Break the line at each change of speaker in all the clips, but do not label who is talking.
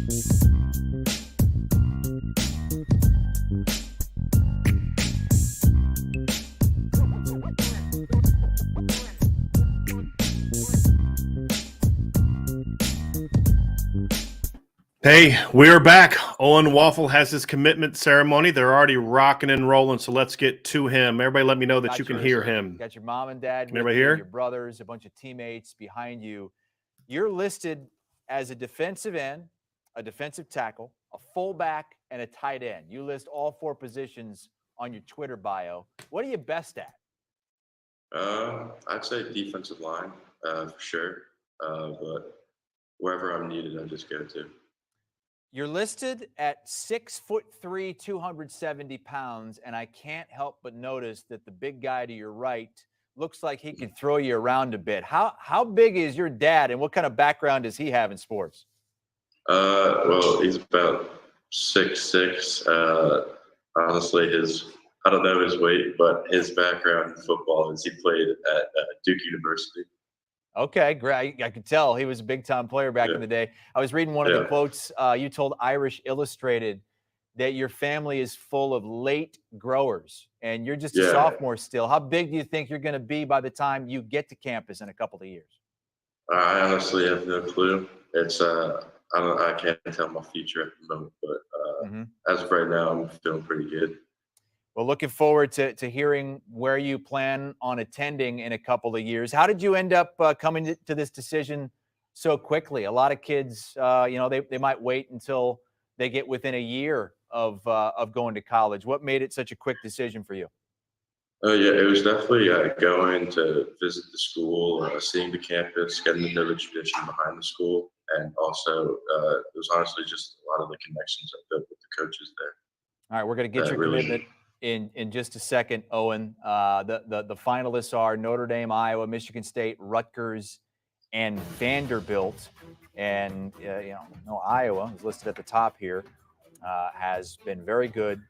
Hey, we're back. Owen Wafle has his commitment ceremony. They're already rocking and rolling, so let's get to him. Everybody let me know that you can hear him.
Got your mom and dad
Can
with
everybody
you,
hear?
your brothers, a bunch of teammates behind you. You're listed as a defensive end, a defensive tackle, a fullback, and a tight end. You list all four positions on your Twitter bio. What are you best at?
I'd say defensive line, for sure. But wherever I'm needed, I just go to.
You're listed at 6'3", 270 pounds, and I can't help but notice that the big guy to your right looks like he can throw you around a bit. How big is your dad, and what kind of background does he have in sports?
Well, he's about 6'6". Honestly, I don't know his weight, but his background in football is he played at Duke University.
Okay, great. I could tell he was a big-time player back in the day. I was reading one of the quotes you told Irish Illustrated that your family is full of late growers, and you're just a sophomore still. How big do you think you're going to be by the time you get to campus in a couple of years?
I honestly have no clue. It's I can't tell my future at the moment, but as of right now, I'm feeling pretty good.
Well, looking forward to hearing where you plan on attending in a couple of years. How did you end up coming to this decision so quickly? A lot of kids, they might wait until they get within a year of going to college. What made it such a quick decision for you?
Oh yeah, it was definitely going to visit the school, seeing the campus, getting to know the tradition behind the school, and also it was honestly just a lot of the connections I built with the coaches there.
All right, we're going to get your commitment in just a second, Owen. The finalists are Notre Dame, Iowa, Michigan State, Rutgers, and Vanderbilt. And Iowa is listed at the top here. Has been very good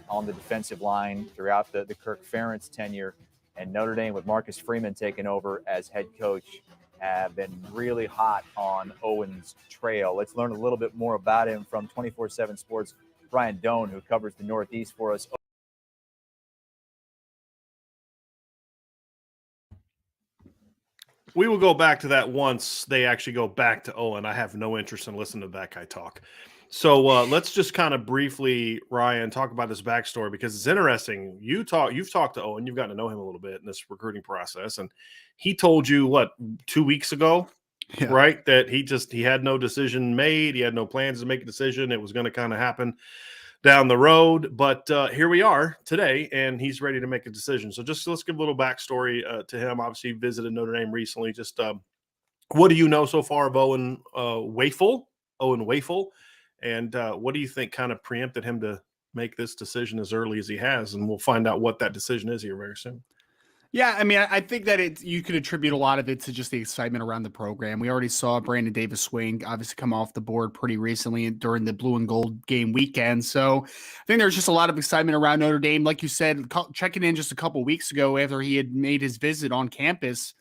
on the defensive line throughout the Kirk Ferentz tenure. And Notre Dame, with Marcus Freeman taking over as head coach, have been really hot on Owen's trail. Let's learn a little bit more about him from 24/7 Sports' Brian Doan, who covers the Northeast for us.
We will go back to that once they actually go back to Owen. I have no interest in listening to that guy talk. So let's just kind of briefly, Ryan, talk about this backstory because it's interesting. You've talked to Owen, you've gotten to know him a little bit in this recruiting process, and he told you what 2 weeks ago, right? That he had no decision made, he had no plans to make a decision. It was going to kind of happen down the road, but here we are today, and he's ready to make a decision. So let's give a little backstory to him. Obviously, he visited Notre Dame recently. Just what do you know so far of Owen Wafle? And what do you think kind of preempted him to make this decision as early as he has? And we'll find out what that decision is here very soon.
Yeah, I mean, I think that you could attribute a lot of it to just the excitement around the program. We already saw Brandon Davis-Swain obviously come off the board pretty recently during the blue and gold game weekend. So I think there's just a lot of excitement around Notre Dame. Like you said, checking in just a couple weeks ago after he had made his visit on campus,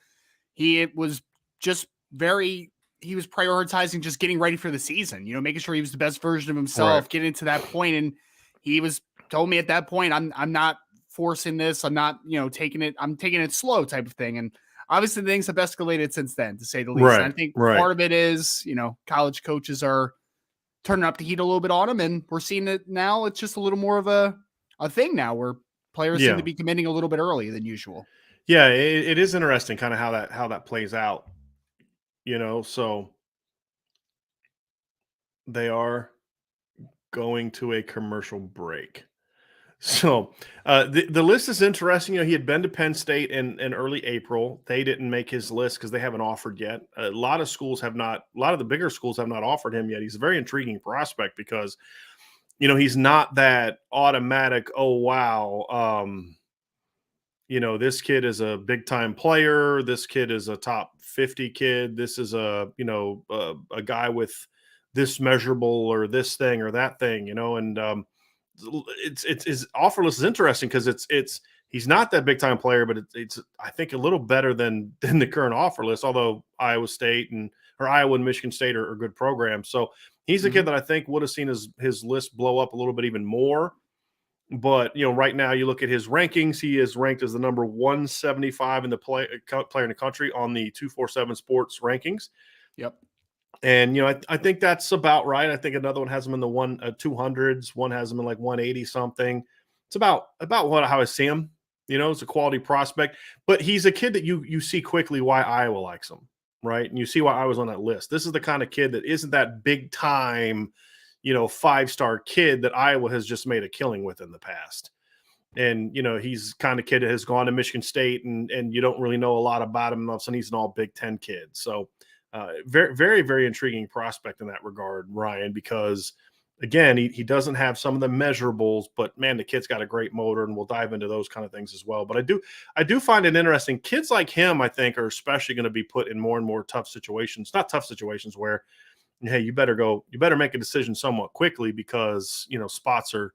he was prioritizing just getting ready for the season, making sure he was the best version of himself, getting to that point. And he told me at that point, I'm not forcing this. I'm not, I'm taking it slow type of thing. And obviously things have escalated since then, to say the least. And I think part of it is, college coaches are turning up the heat a little bit on him, and we're seeing it now. It's just a little more of a thing now where players seem to be committing a little bit earlier than usual.
Yeah, it is interesting kind of how that plays out, so they are going to a commercial break. So the list is interesting. He had been to Penn State in early April. They didn't make his list because they haven't offered yet. A lot of the bigger schools have not offered him yet. He's a very intriguing prospect because, he's not that automatic, oh, wow, this kid is a big time player. This kid is a top 50 kid. This is a guy with this measurable or this thing or that thing, and it's his offer list is interesting because he's not that big time player, but it's I think a little better than the current offer list. Although Iowa State or Iowa and Michigan State are good programs. So he's a kid that I think would have seen his list blow up a little bit even more. But, right now you look at his rankings, he is ranked as the number 175 in the player in the country on the 247 Sports rankings.
Yep.
And, I think that's about right. I think another one has him in the 200s. One has him in like 180 something. It's about how I see him. It's a quality prospect. But he's a kid that you see quickly why Iowa likes him, right? And you see why I was on that list. This is the kind of kid that isn't that big time, 5-star kid that Iowa has just made a killing with in the past. And, he's kind of kid that has gone to Michigan State and you don't really know a lot about him. And all of a sudden he's an all Big Ten kid. So very, very, very intriguing prospect in that regard, Ryan, because again, he doesn't have some of the measurables, but man, the kid's got a great motor, and we'll dive into those kind of things as well. But I do find it interesting. Kids like him, I think, are especially going to be put in more and more tough situations, not tough situations where, hey, you better make a decision somewhat quickly because, spots are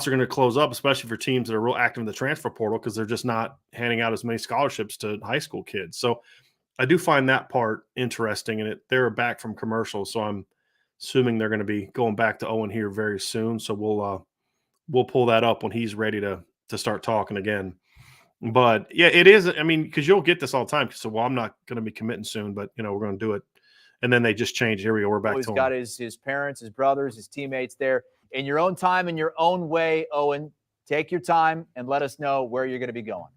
going to close up, especially for teams that are real active in the transfer portal because they're just not handing out as many scholarships to high school kids. So I do find that part interesting, and they're back from commercials, so I'm assuming they're going to be going back to Owen here very soon. So we'll pull that up when he's ready to start talking again. But yeah, it is. I mean, because you'll get this all the time. So I'm not going to be committing soon, but we're going to do it, and then they just change. Here we go. We're back.
He's
to
got
him.
his parents, his brothers, his teammates there in your own time, in your own way. Owen, take your time and let us know where you're going to be going.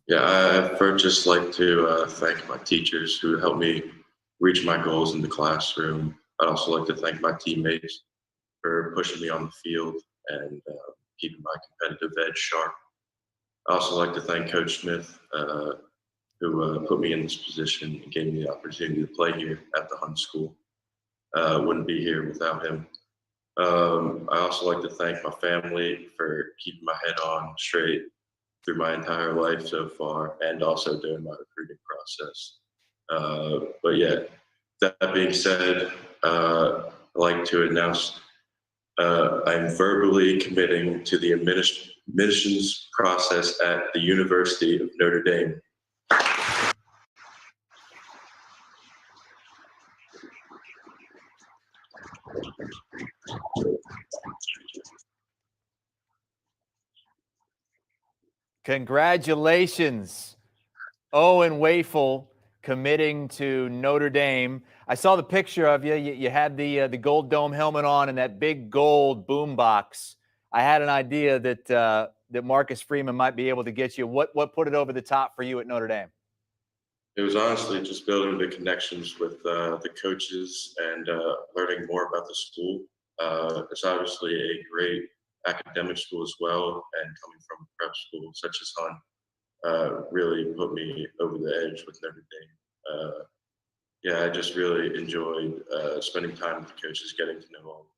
Yeah, I'd first just like to thank my teachers who helped me reach my goals in the classroom. I'd also like to thank my teammates for pushing me on the field and keeping my competitive edge sharp. I also like to thank Coach Smith, who put me in this position and gave me the opportunity to play here at the Hunt School. Wouldn't be here without him. I also like to thank my family for keeping my head on straight through my entire life so far, and also during my recruiting process. But yeah, that being said, I'd like to announce I'm verbally committing to the admissions process at the University of Notre Dame.
Congratulations, Owen Wafle, committing to Notre Dame. I saw the picture of you. You had the gold dome helmet on and that big gold boom box. I had an idea that Marcus Freeman might be able to get you. What put it over the top for you at Notre Dame?
It was honestly just building the connections with the coaches and learning more about the school. It's obviously a great academic school as well, and coming from a prep school such as Hunt really put me over the edge with Notre Dame. Yeah, I just really enjoyed spending time with the coaches, getting to know all.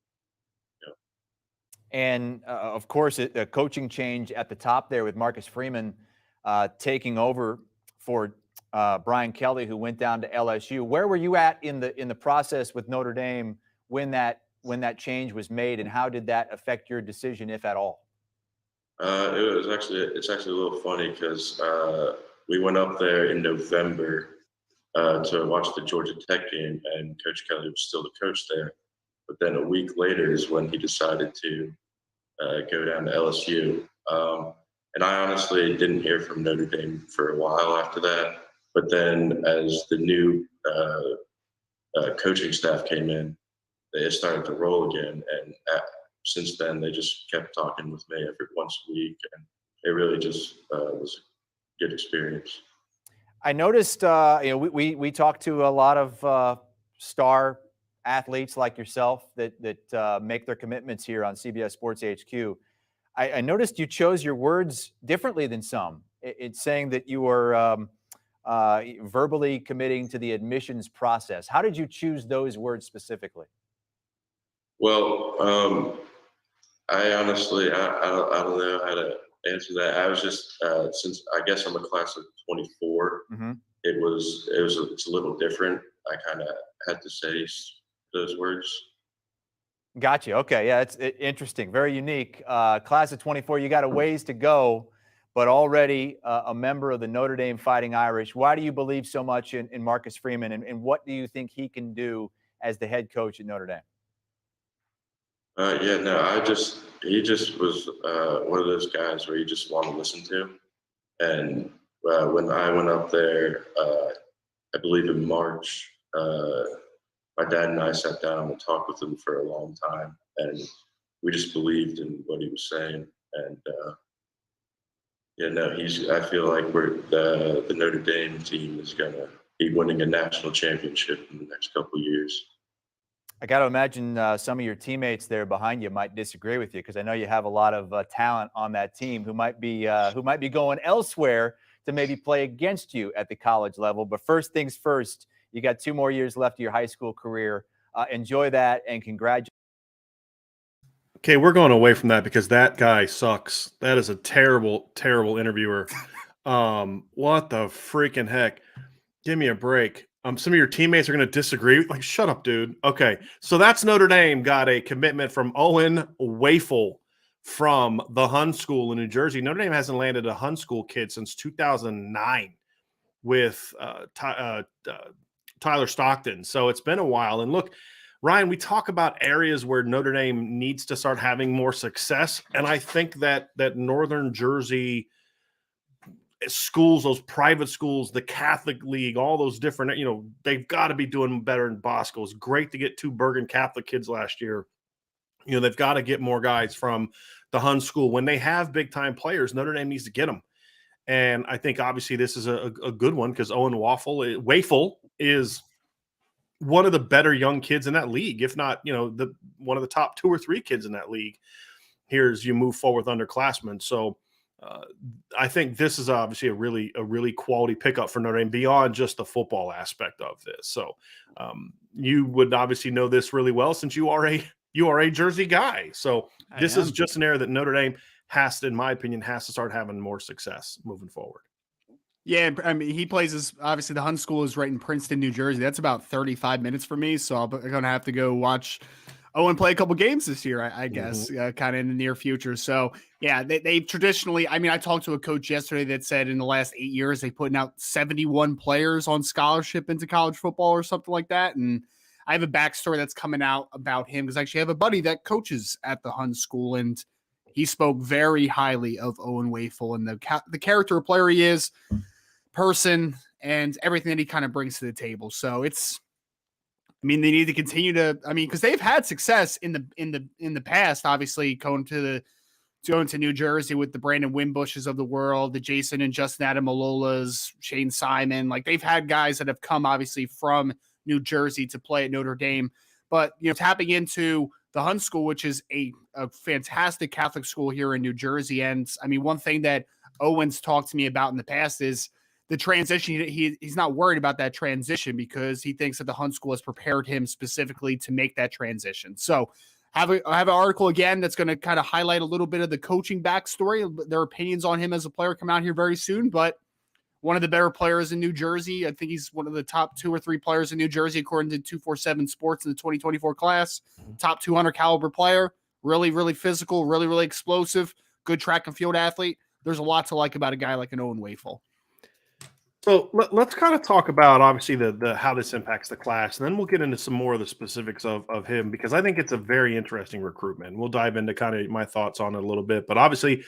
And of course, a coaching change at the top there with Marcus Freeman taking over for Brian Kelly, who went down to LSU. Where were you at in the process with Notre Dame when that change was made, and how did that affect your decision, if at all?
It's actually a little funny because we went up there in November to watch the Georgia Tech game, and Coach Kelly was still the coach there. But then a week later is when he decided to go down to LSU. And I honestly didn't hear from Notre Dame for a while after that. But then as the new coaching staff came in, they started to roll again. And since then, they just kept talking with me every once a week. And it really just was a good experience.
I noticed, we talked to a lot of star athletes like yourself that make their commitments here on CBS Sports HQ. I noticed you chose your words differently than some. It's saying that you were verbally committing to the admissions process. How did you choose those words specifically?
Well, I honestly, I don't know how to answer that. I was just, since I guess I'm a class of 24,
Mm-hmm.
it's a little different. I kind of had to say those words.
Gotcha. Okay. Yeah, it's interesting. Very unique. Class of 24, you got a ways to go, but already a member of the Notre Dame Fighting Irish. Why do you believe so much in Marcus Freeman, and what do you think he can do as the head coach at Notre Dame?
Yeah, no, he just was one of those guys where you just want to listen to. And when I went up there, I believe in March, my dad and I sat down and talked with him for a long time, and we just believed in what he was saying. And yeah, no, I feel like the Notre Dame team is gonna be winning a national championship in the next couple of years.
I got to imagine some of your teammates there behind you might disagree with you, because I know you have a lot of talent on that team who might be going elsewhere to maybe play against you at the college level. But first things first, you got 2 more years left of your high school career. Enjoy that, and congratulations.
Okay, we're going away from that because that guy sucks. That is a terrible, terrible interviewer. What the freaking heck? Give me a break. Some of your teammates are going to disagree. Like, shut up, dude. Okay, so that's Notre Dame got a commitment from Owen Wafle from the Hun School in New Jersey. Notre Dame hasn't landed a Hun School kid since 2009 with Tyler Stockton. So it's been a while. And look, Ryan, we talk about areas where Notre Dame needs to start having more success, and I think that Northern Jersey schools, those private schools, the Catholic League, all those different, they've got to be doing better in Bosco. It's great to get 2 Bergen Catholic kids last year. They've got to get more guys from the Hun School. When they have big-time players, Notre Dame needs to get them. And I think obviously this is a good one because Owen Wafle is one of the better young kids in that league, if not, one of the top 2 or 3 kids in that league here as you move forward with underclassmen. So I think this is obviously a really quality pickup for Notre Dame beyond just the football aspect of this. So you would obviously know this really well since you are a Jersey guy. So this is just an area that Notre Dame in my opinion, has to start having more success moving forward.
Yeah, I mean, he plays obviously the Hun School is right in Princeton, New Jersey. That's about 35 minutes for me, so I'm going to have to go watch Owen play a couple games this year, I guess, kind of in the near future. So, yeah, they traditionally, I mean, I talked to a coach yesterday that said in the last 8 years, they've putting out 71 players on scholarship into college football or something like that. And I have a backstory that's coming out about him because I actually have a buddy that coaches at the Hun School, and he spoke very highly of Owen Wafle and the character of player he is, person, and everything that he kind of brings to the table. So they need to continue to, because they've had success in the past, obviously going to New Jersey with the Brandon Wimbushes of the world, the Jason and Justin Adamalolas, Shane Simon. Like, they've had guys that have come obviously from New Jersey to play at Notre Dame, but tapping into the Hun School, which is a fantastic Catholic school here in New Jersey. And one thing that Owen's talked to me about in the past is the transition. He's not worried about that transition because he thinks that the Hun School has prepared him specifically to make that transition. So I have an article again that's going to kind of highlight a little bit of the coaching backstory, their opinions on him as a player come out here very soon, but one of the better players in New Jersey. I think he's one of the top 2 or 3 players in New Jersey, according to 247 Sports in the 2024 class. Top 200 caliber player, really, really physical, really, really explosive, good track and field athlete. There's a lot to like about a guy like an Owen Wafle.
So let's kind of talk about obviously the how this impacts the class, and then we'll get into some more of the specifics of him, because I think it's a very interesting recruitment. We'll dive into kind of my thoughts on it a little bit, but obviously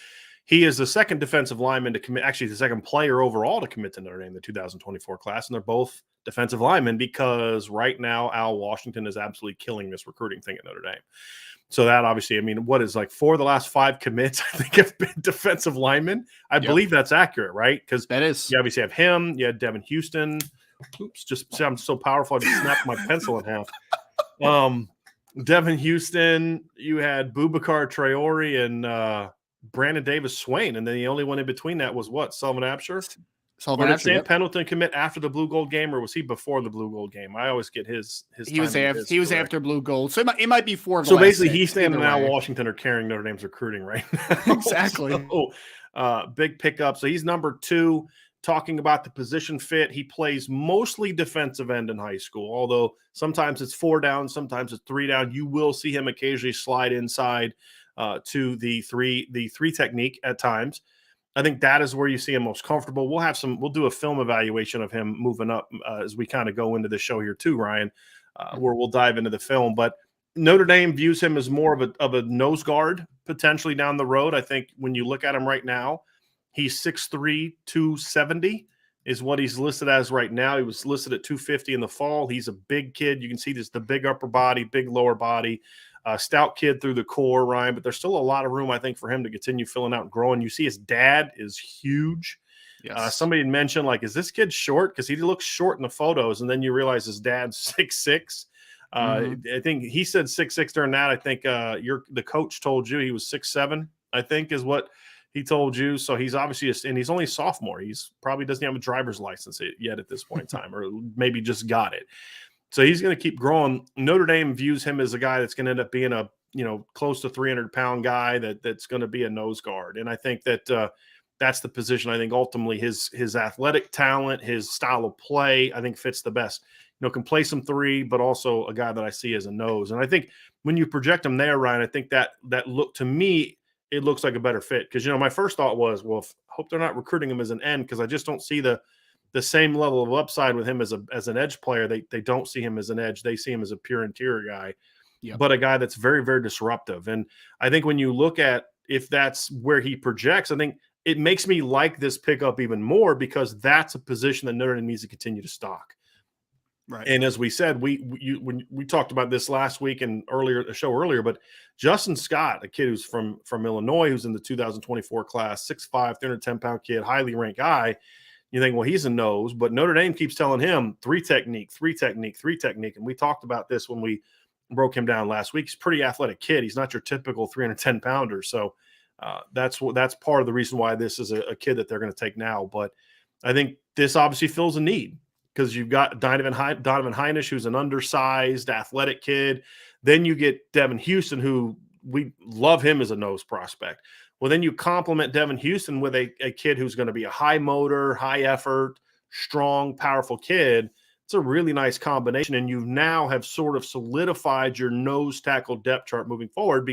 he is the second defensive lineman to commit, actually the second player overall to commit to Notre Dame in the 2024 class, and they're both defensive linemen because right now Al Washington is absolutely killing this recruiting thing at Notre Dame. So that obviously, what is like 4 of the last 5 commits, I think, have been defensive linemen. I believe that's accurate, right? Because
that is.
You obviously have him. You had Devin Houston. Oops, just I'm so powerful. I just snapped my pencil in half. Devin Houston. You had Boubacar Traore and Brandon Davis Swain. And then the only one in between that was what? Sullivan Absher? Or did Sam Pendleton commit after the Blue Gold game, or was he before the Blue Gold game? I always get his.
He was after Blue Gold, so it might be 4.
So basically, he's standing now. Washington are carrying Notre Dame's recruiting right now.
Exactly.
So, big pickup. So he's number 2. Talking about the position fit, he plays mostly defensive end in high school. Although sometimes it's 4 down, sometimes it's 3 down. You will see him occasionally slide inside to the three technique at times. I think that is where you see him most comfortable. We'll do a film evaluation of him moving up as we kind of go into the show here too, Ryan, where we'll dive into the film. But Notre Dame views him as more of a nose guard potentially down the road. I think when you look at him right now, he's 6'3", 270 is what he's listed as right now. He was listed at 250 in the fall. He's a big kid. You can see this, the big upper body, big lower body, stout kid through the core, Ryan, but there's still a lot of room, I think, for him to continue filling out and growing. You see his dad is huge.
Yes.
Somebody had mentioned, like, is this kid short? Because he looks short in the photos, and then you realize his dad's 6'6". I think he said 6'6" during that. I think the coach told you he was 6'7", I think is what he told you. So he's obviously and he's only a sophomore. He's probably doesn't have a driver's license yet at this point in time, or maybe just got it. So he's going to keep growing. Notre Dame views him as a guy that's going to end up being a, close to 300-pound guy that's going to be a nose guard. And I think that that's the position. I think ultimately his athletic talent, his style of play, I think fits the best. Can play some three, but also a guy that I see as a nose. And I think when you project him there, Ryan, I think that look to me, it looks like a better fit. Because, my first thought was, well, I hope they're not recruiting him as an end, because I just don't see the same level of upside with him as an edge player. They don't see him as an edge. They see him as a pure interior guy, but a guy that's very, very disruptive. And I think when you look at if that's where he projects, I think it makes me like this pickup even more, because that's a position that Notre Dame needs to continue to stock.
Right.
And as we said, when we talked about this last week and a show earlier, but Justin Scott, a kid who's from Illinois, who's in the 2024 class, 6'5", 310-pound kid, highly ranked guy. You think, well, he's a nose, but Notre Dame keeps telling him three technique. And we talked about this when we broke him down last week. He's a pretty athletic kid. He's not your typical 310-pounder. So that's part of the reason why this is a kid that they're going to take now. But I think this obviously fills a need, because you've got Donovan Heinisch, who's an undersized, athletic kid. Then you get Devin Houston, who we love him as a nose prospect. Well, then you complement Devin Houston with a kid who's going to be a high motor, high effort, strong, powerful kid. It's a really nice combination, and you now have sort of solidified your nose tackle depth chart moving forward.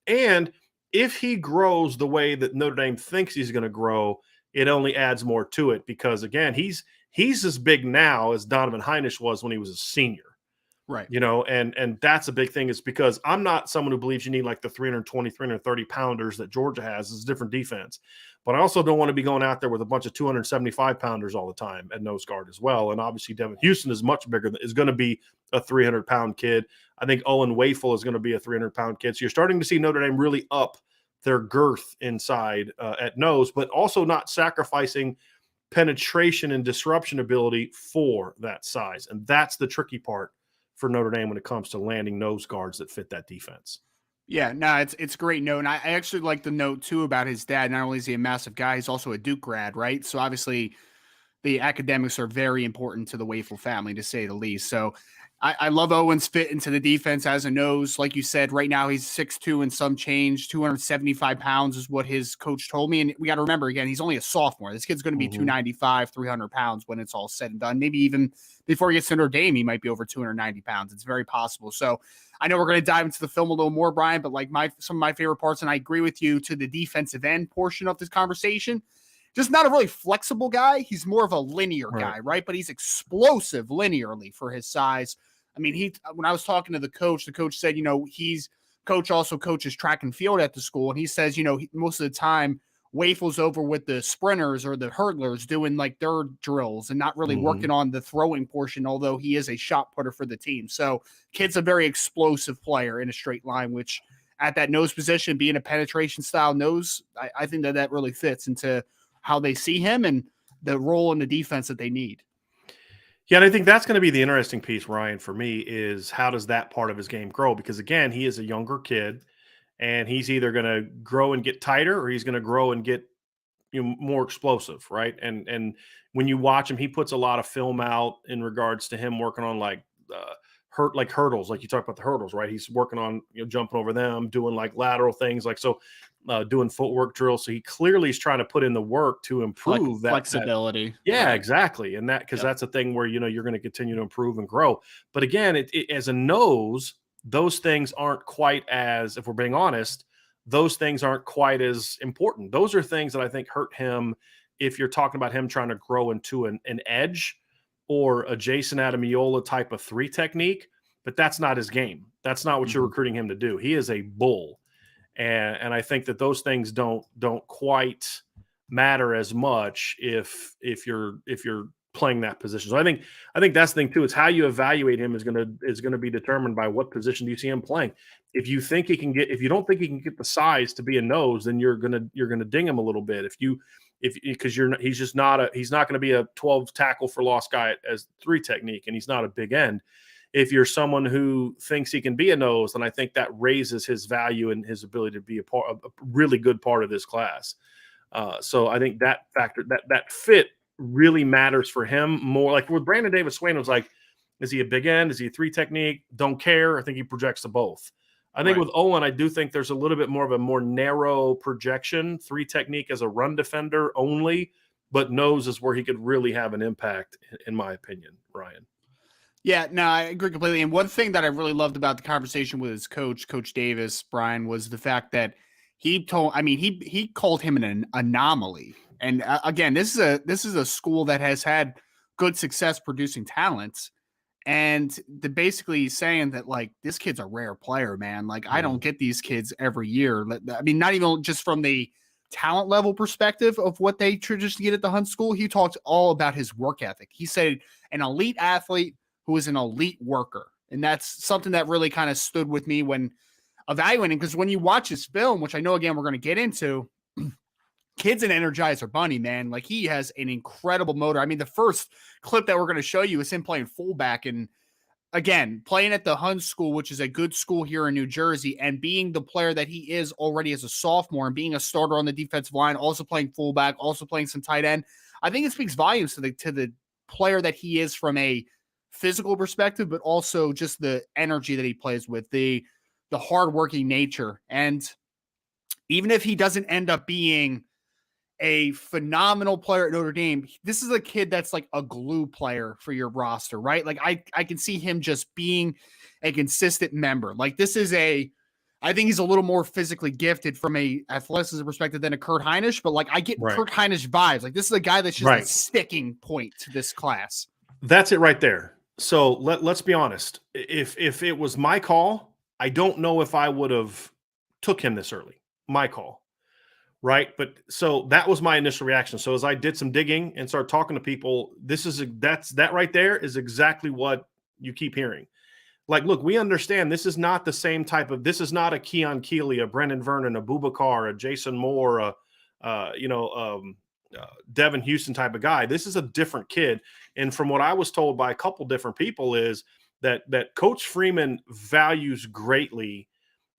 And if he grows the way that Notre Dame thinks he's going to grow, it only adds more to it, because, again, he's as big now as Donovan Heinisch was when he was a senior.
Right.
And that's a big thing, is because I'm not someone who believes you need like the 320, 330 pounders that Georgia has. It's a different defense. But I also don't want to be going out there with a bunch of 275 pounders all the time at nose guard as well. And obviously Devin Houston is much bigger, is going to be a 300-pound kid. I think Owen Wafle is going to be a 300-pound kid. So you're starting to see Notre Dame really up their girth inside at nose, but also not sacrificing penetration and disruption ability for that size. And that's the tricky part for Notre Dame when it comes to landing nose guards that fit that defense.
Yeah, no, it's a great note. And I actually like the note too about his dad. Not only is he a massive guy, he's also a Duke grad, right? So obviously the academics are very important to the Wafle family, to say the least. So I love Owen's fit into the defense as a nose. Like you said, right now he's 6'2" and some change, 275 pounds is what his coach told me. And we got to remember, again, he's only a sophomore. This kid's going to be 295, 300 pounds when it's all said and done. Maybe even before he gets to Notre Dame, he might be over 290 pounds. It's very possible. So I know we're going to dive into the film a little more, Brian, but like some of my favorite parts, and I agree with you, to the defensive end portion of this conversation, just not a really flexible guy. He's more of a linear guy, right? But he's explosive linearly for his size. I mean, when I was talking to the coach said, coach also coaches track and field at the school. And he says, most of the time Wafle's over with the sprinters or the hurdlers doing like their drills and not really working on the throwing portion, although he is a shot putter for the team. So kid's a very explosive player in a straight line, which at that nose position, being a penetration style nose, I think that really fits into how they see him and the role in the defense that they need.
Yeah, and I think that's going to be the interesting piece, Ryan, for me, is how does that part of his game grow? Because, again, he is a younger kid, and he's either going to grow and get tighter, or he's going to grow and get more explosive, right? And when you watch him, he puts a lot of film out in regards to him working on hurdles, like you talk about the hurdles, right? He's working on jumping over them, doing like lateral things, doing footwork drills. So he clearly is trying to put in the work to improve that
flexibility.
Yeah, exactly. And because that's a thing where you're going to continue to improve and grow. But again, it as a nose, those things aren't quite as, if we're being honest, those things aren't quite as important. Those are things that I think hurt him if you're talking about him trying to grow into an edge or a Jason Adamiola type of 3 technique, but that's not his game. That's not what you're recruiting him to do. He is a bull. And I think that those things don't quite matter as much if you're playing that position. So I think that's the thing too. It's how you evaluate him is gonna be determined by what position do you see him playing. If you think he can get, if you don't think he can get the size to be a nose, then you're gonna ding him a little bit. Because he's not going to be a 12 tackle for loss guy as 3 technique, and he's not a big end. If you're someone who thinks he can be a nose, then I think that raises his value and his ability to be a really good part of this class. So I think that factor, that fit really matters for him more. Like with Brandon Davis Swain, was like, is he a big end? Is he a 3 technique? Don't care. I think he projects to both. I think with Owen, I do think there's a little bit more of a more narrow projection, 3 technique as a run defender only, but nose is where he could really have an impact, in my opinion, Ryan.
Yeah, no, I agree completely. And one thing that I really loved about the conversation with his coach, Coach Davis, Brian, was the fact that he called him an anomaly. And again, this is a school that has had good success producing talents. And basically saying that, like, this kid's a rare player, man. Like, I don't get these kids every year. I mean, not even just from the talent level perspective of what they traditionally get at the Hunt School. He talked all about his work ethic. He said an elite athlete who is an elite worker. And that's something that really kind of stood with me when evaluating, because when you watch his film, which I know, again, we're going to get into, kid's an Energizer Bunny, man. Like, he has an incredible motor. I mean, the first clip that we're going to show you is him playing fullback, and again, playing at the Hunt School, which is a good school here in New Jersey, and being the player that he is already as a sophomore and being a starter on the defensive line, also playing fullback, also playing some tight end. I think it speaks volumes to the player that he is from a physical perspective, but also just the energy that he plays with, the hardworking nature. And even if he doesn't end up being a phenomenal player at Notre Dame, this is a kid that's like a glue player for your roster, right? Like, I can see him just being a consistent member. Like, I think he's a little more physically gifted from a athleticism perspective than a Kurt Heinisch, but like, I get Kurt Heinisch vibes. Like, this is a guy that's just a sticking point to this class.
That's it right there. So let's be honest. If it was my call, I don't know if I would have took him this early. My call. Right. But so that was my initial reaction. So as I did some digging and started talking to people, that right there is exactly what you keep hearing. Like, look, we understand this is not the same type of, this is not a Keon Keeley, a Brendan Vernon, a Boubacar, a Jason Moore, Devin Houston type of guy. This is a different kid. And from what I was told by a couple different people is that Coach Freeman values greatly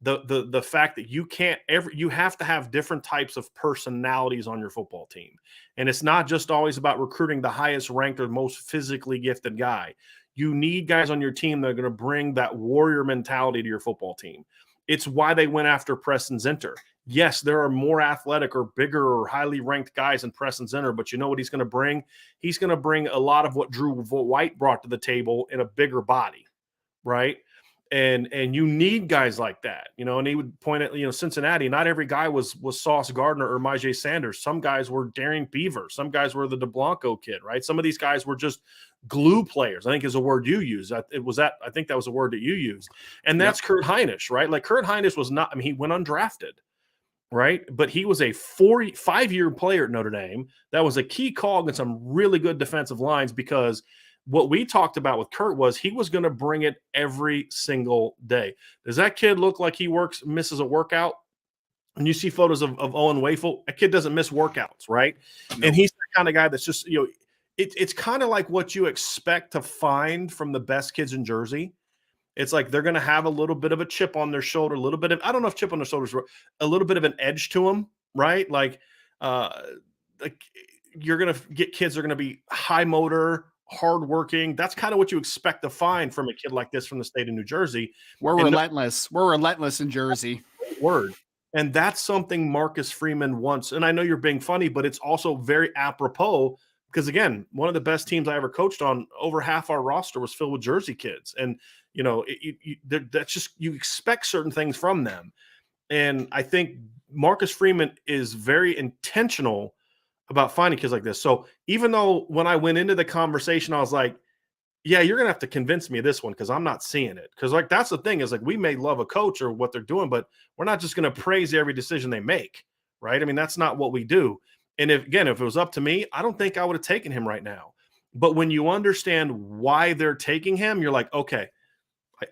the fact that you have to have different types of personalities on your football team. And it's not just always about recruiting the highest ranked or most physically gifted guy. You need guys on your team that are going to bring that warrior mentality to your football team. It's why they went after Preston Zinter. Yes, there are more athletic or bigger or highly ranked guys in Preston Zinter, but you know what he's going to bring? He's going to bring a lot of what Drew White brought to the table in a bigger body, right? And you need guys like that, and he would point at, Cincinnati, not every guy was Sauce Gardner or Myjai Sanders. Some guys were Darian Beaver. Some guys were the DeBlanco kid, right? Some of these guys were just glue players, I think is a word you use. I think that was a word that you used. And that's Kurt Heinisch, right? Like, Kurt Heinisch was not, he went undrafted, right? But he was a 5-year player at Notre Dame. That was a key cog in some really good defensive lines, because what we talked about with Kurt was he was going to bring it every single day. Does that kid look like he misses a workout? And you see photos of Owen Wafle, a kid doesn't miss workouts, right? No. And he's the kind of guy that's just, it's kind of like what you expect to find from the best kids in Jersey. It's like they're going to have a little bit of a chip on their shoulder, a little bit of, I don't know if chip on their shoulders, a little bit of an edge to them, right? Like you're going to get kids that are going to be high motor, hardworking. That's kind of what you expect to find from a kid like this from the state of New Jersey.
We're relentless. We're relentless in Jersey.
Word. And that's something Marcus Freeman wants. And I know you're being funny, but it's also very apropos because, again, one of the best teams I ever coached on, over half our roster was filled with Jersey kids. And, that's just, you expect certain things from them. And I think Marcus Freeman is very intentional about finding kids like this. So even though when I went into the conversation, I was like, yeah, you're going to have to convince me of this one because I'm not seeing it. Because like that's the thing is like we may love a coach or what they're doing, but we're not just going to praise every decision they make, right? I mean, that's not what we do. And if it was up to me, I don't think I would have taken him right now. But when you understand why they're taking him, you're like, okay,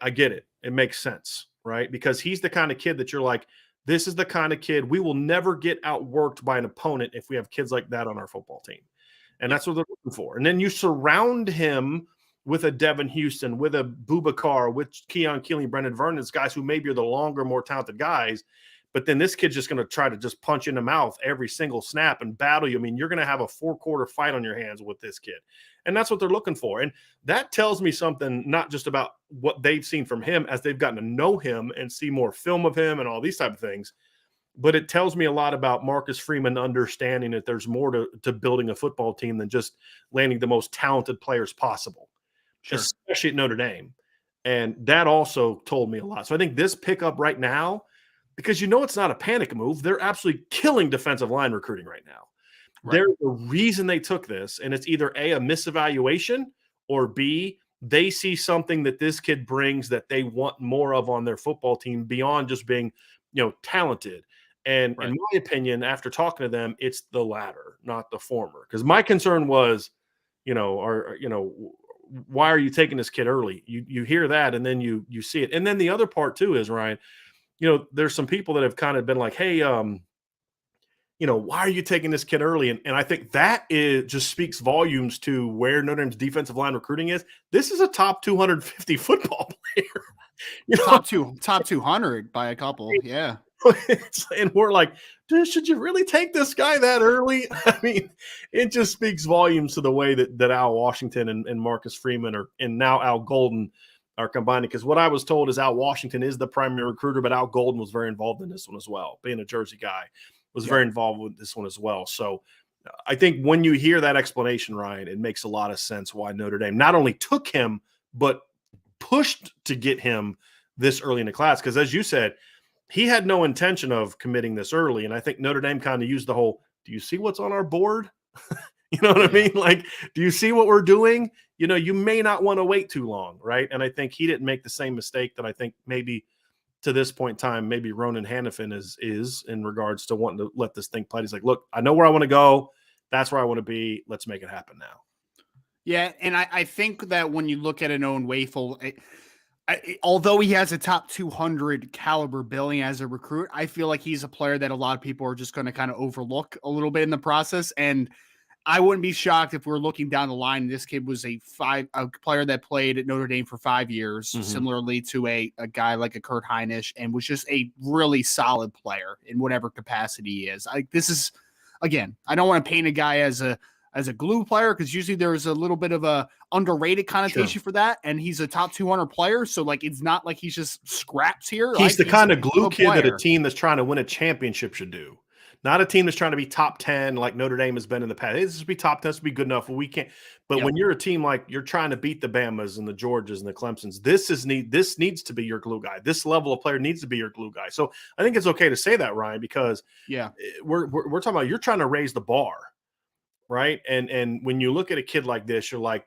I get it. It makes sense, right? Because he's the kind of kid that you're like, this is the kind of kid we will never get outworked by an opponent if we have kids like that on our football team. And that's what they're looking for. And then you surround him with a Devin Houston, with a Boubacar, with Keon Keeling, Brendan Vernon's guys who maybe are the longer, more talented guys. But then this kid's just going to try to just punch you in the mouth every single snap and battle you. I mean, you're going to have a 4-quarter fight on your hands with this kid. And that's what they're looking for. And that tells me something, not just about what they've seen from him as they've gotten to know him and see more film of him and all these type of things, but it tells me a lot about Marcus Freeman understanding that there's more to building a football team than just landing the most talented players possible, especially at Notre Dame. And that also told me a lot. So I think this pickup right now, because it's not a panic move, they're absolutely killing defensive line recruiting right now. Right. There's a reason they took this, and it's either A, a misevaluation, or B, they see something that this kid brings that they want more of on their football team beyond just being, talented. And in my opinion, after talking to them, it's the latter, not the former. Because my concern was, why are you taking this kid early? You hear that, and then you see it. And then the other part too is, Ryan, there's some people that have kind of been like, hey, why are you taking this kid early? And I think that just speaks volumes to where Notre Dame's defensive line recruiting is. This is a top 250 football player.
Top 200 by a couple. Yeah.
And we're like, dude, should you really take this guy that early? I mean, it just speaks volumes to the way that Al Washington and Marcus Freeman and now Al Golden are combining. Because what I was told is Al Washington is the primary recruiter, but Al Golden was very involved in this one as well. Being a Jersey guy, was very involved with this one as well. So I think when you hear that explanation, Ryan, it makes a lot of sense why Notre Dame not only took him, but pushed to get him this early in the class. Because as you said, he had no intention of committing this early. And I think Notre Dame kind of used the whole, do you see what's on our board? You know what I mean? Like, do you see what we're doing? You may not want to wait too long, right? And I think he didn't make the same mistake that I think maybe to this point in time, maybe Ronan Hannafin is in regards to wanting to let this thing play. He's like, look, I know where I want to go. That's where I want to be. Let's make it happen now.
Yeah, and I think that when you look at an Owen Wafle, although he has a top 200 caliber billing as a recruit, I feel like he's a player that a lot of people are just going to kind of overlook a little bit in the process. And I wouldn't be shocked if we're looking down the line. This kid was a player that played at Notre Dame for 5 years, similarly to a guy like a Kurt Heinisch, and was just a really solid player in whatever capacity he is. This is, again, I don't want to paint a guy as a glue player, because usually there's a little bit of a underrated connotation for that, and he's a top 200 player, so like it's not like he's just scraps here.
He's the kind of glue kid that a team that's trying to win a championship should do. Not a team that's trying to be top 10 like Notre Dame has been in the past. This is be top 10, this would be good enough. Well, we can't. But when you're a team like you're trying to beat the Bamas and the Georgias and the Clemsons, this needs to be your glue guy. This level of player needs to be your glue guy. So I think it's okay to say that, Ryan, because we're talking about you're trying to raise the bar, right? And when you look at a kid like this, you're like,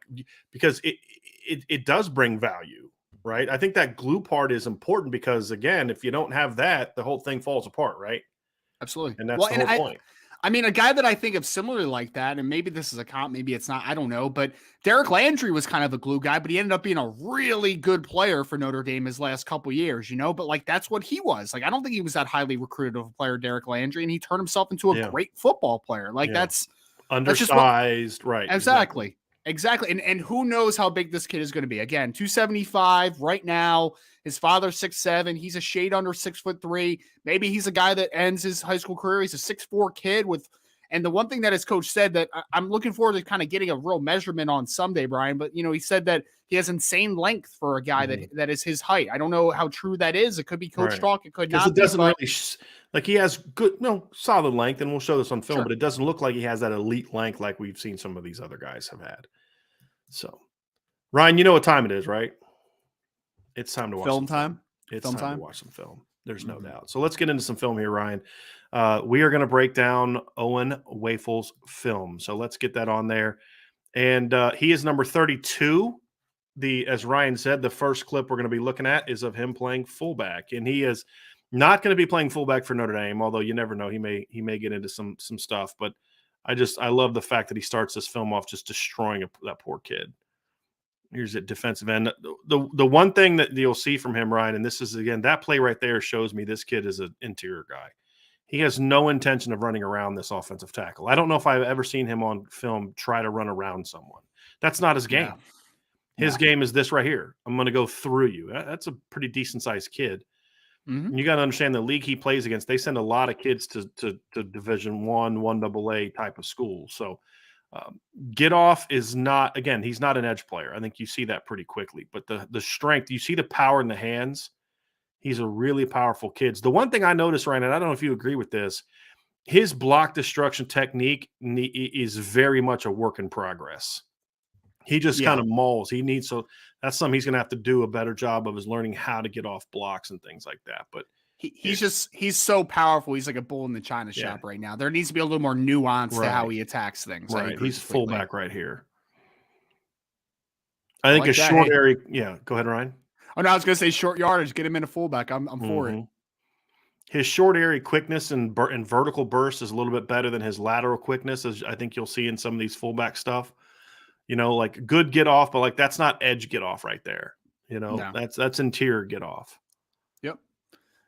because it does bring value, right? I think that glue part is important because, again, if you don't have that, the whole thing falls apart, right?
Absolutely.
And that's the whole point.
I mean, a guy that I think of similarly like that, and maybe this is a comp, maybe it's not, I don't know, but Derek Landry was kind of a glue guy, but he ended up being a really good player for Notre Dame his last couple years, but like that's what he was. Like, I don't think he was that highly recruited of a player, Derek Landry, and he turned himself into a great football player. Like that's
undersized, right?
Exactly. And who knows how big this kid is going to be. Again, 275 right now. His father's 6'7". He's a shade under 6'3". Maybe he's a guy that ends his high school career. He's a 6'4" kid and the one thing that his coach said that I'm looking forward to kind of getting a real measurement on someday, Brian, but he said that he has insane length for a guy that is his height. I don't know how true that is. It could be coach talk. It could not.
It doesn't really like he has good, solid length, and we'll show this on film, but it doesn't look like he has that elite length like we've seen some of these other guys have had. So, Ryan, you know what time it is, right? It's time to watch
film time.
It's
Film
time
time?
to watch some film. There's no
Mhm.
doubt. So let's get into some film here, Ryan. We are going to break down Owen Wafle's film. So let's get that on there. And he is number 32. As Ryan said, the first clip we're going to be looking at is of him playing fullback, and he is not going to be playing fullback for Notre Dame. Although you never know, he may get into some stuff. But I love the fact that he starts this film off just destroying that poor kid. Here's a defensive end. The one thing that you'll see from him, Ryan, and this is again that play right there shows me this kid is an interior guy. He has no intention of running around this offensive tackle. I don't know if I've ever seen him on film try to run around someone. That's not his game. His game is this right here. I'm going to go through you. That's a pretty decent sized kid.
Mhm.
And you got to understand the league he plays against. They send a lot of kids to Division I, 1AA type of schools. So get off is not, again, he's not an edge player. I think you see that pretty quickly. But the strength, you see the power in the hands. He's a really powerful kid. The one thing I noticed, Ryan, and I don't know if you agree with this, his block destruction technique is very much a work in progress. He just kind of mauls. That's something he's going to have to do a better job of, is learning how to get off blocks and things like that. But
he's so powerful. He's like a bull in the china shop right now. There needs to be a little more nuance to how he attacks things.
Right. He's fullback right here. I think
like
a short area. Yeah. Go ahead, Ryan.
Oh, no, I was going to say short yardage. Get him in a fullback. I'm for it.
His short area quickness and vertical burst is a little bit better than his lateral quickness, as I think you'll see in some of these fullback stuff. Like good get off, but like that's not edge get off right there. That's interior get off.
Yep.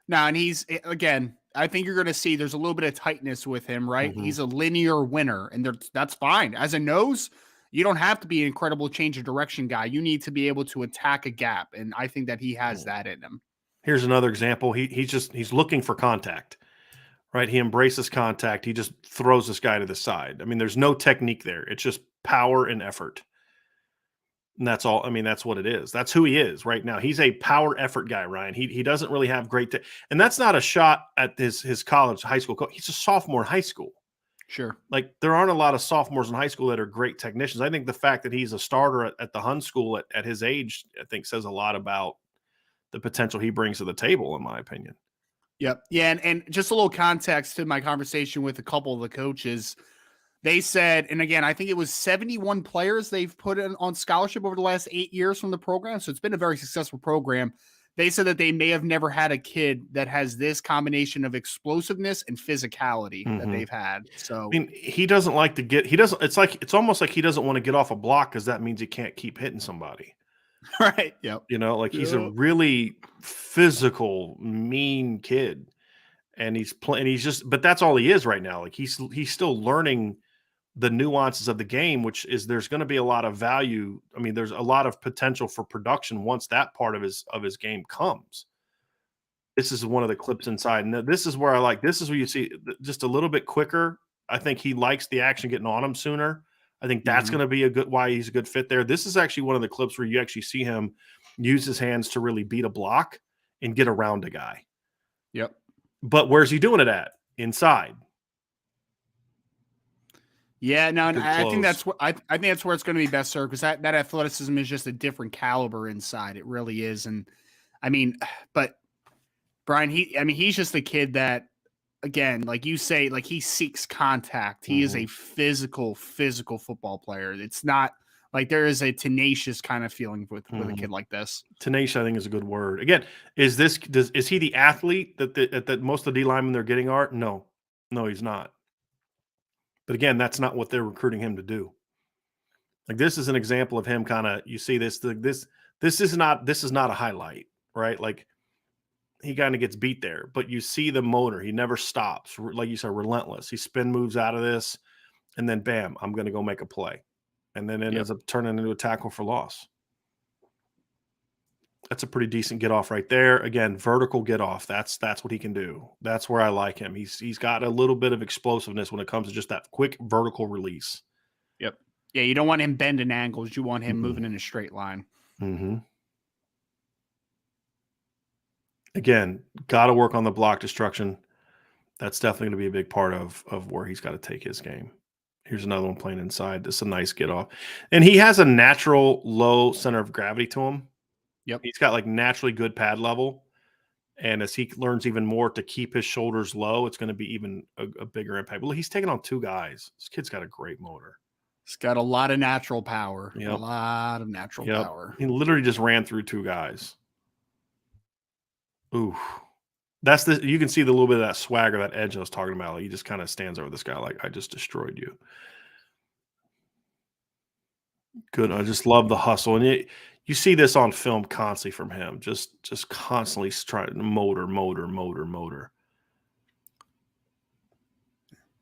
Now, and he's, again, I think you're going to see there's a little bit of tightness with him, right?
Mm-hmm.
He's a linear winner, and that's fine. As a nose, you don't have to be an incredible change of direction guy. You need to be able to attack a gap, and I think that he has that in him.
Here's another example. He's looking for contact, right? He embraces contact. He just throws this guy to the side. I mean, there's no technique there. It's just power and effort. And that's all. I mean, that's what it is. That's who he is right now. He's a power effort guy, Ryan. He doesn't really have great and that's not a shot at his college, high school coach. He's a sophomore in high school.
Sure.
Like there aren't a lot of sophomores in high school that are great technicians. I think the fact that he's a starter at the Hun school at his age, I think says a lot about the potential he brings to the table, in my opinion.
Yep. Yeah. And just a little context to my conversation with a couple of the coaches. They said, and again, I think it was 71 players they've put on scholarship over the last 8 years from the program. So it's been a very successful program. They said that they may have never had a kid that has this combination of explosiveness and physicality that they've had. So
I mean, he doesn't like to get, it's almost like he doesn't want to get off a block because that means he can't keep hitting somebody.
Right. Yep.
He's a really physical, mean kid. And he's just, but that's all he is right now. Like he's still learning the nuances of the game, which is there's going to be a lot of value. I mean, there's a lot of potential for production once that part of his game comes. This is one of the clips inside. And this is where this is where you see just a little bit quicker. I think he likes the action getting on him sooner. I think that's going to be why he's a good fit there. This is actually one of the clips where you actually see him use his hands to really beat a block and get around a guy.
Yep.
But where's he doing it at? Inside.
Yeah, no, I think that's what I think that's where it's going to be best served, because that athleticism is just a different caliber inside. It really is. And I mean, but Brian, he's just a kid that, again, like you say, like he seeks contact. He is a physical football player. It's not like there is a tenacious kind of feeling with a kid like this.
Tenacious, I think, is a good word. Again, is he the athlete that most of the D linemen they're getting are? No, he's not. But again, that's not what they're recruiting him to do. Like this is an example of him kind of, you see this is not a highlight, right? Like he kind of gets beat there, but you see the motor. He never stops. Like you said, relentless. He spin moves out of this and then bam, I'm going to go make a play. And then it ends up turning into a tackle for loss. That's a pretty decent get off right there. Again, vertical get off. That's what he can do. That's where I like him. He's got a little bit of explosiveness when it comes to just that quick vertical release.
Yep. Yeah, you don't want him bending angles. You want him moving in a straight line.
Again, got to work on the block destruction. That's definitely going to be a big part of where he's got to take his game. Here's another one playing inside. This is a nice get off. And he has a natural low center of gravity to him.
Yep.
He's got like naturally good pad level. And as he learns even more to keep his shoulders low, it's going to be even a bigger impact. Well, he's taking on 2 guys. This kid's got a great motor.
He's got a lot of natural power.
Yep.
A lot of natural power.
He literally just ran through 2 guys. Ooh. That's you can see the little bit of that swagger, that edge I was talking about. Like, he just kind of stands over this guy like, I just destroyed you. Good. I just love the hustle. And you see this on film constantly from him. Just constantly trying to motor.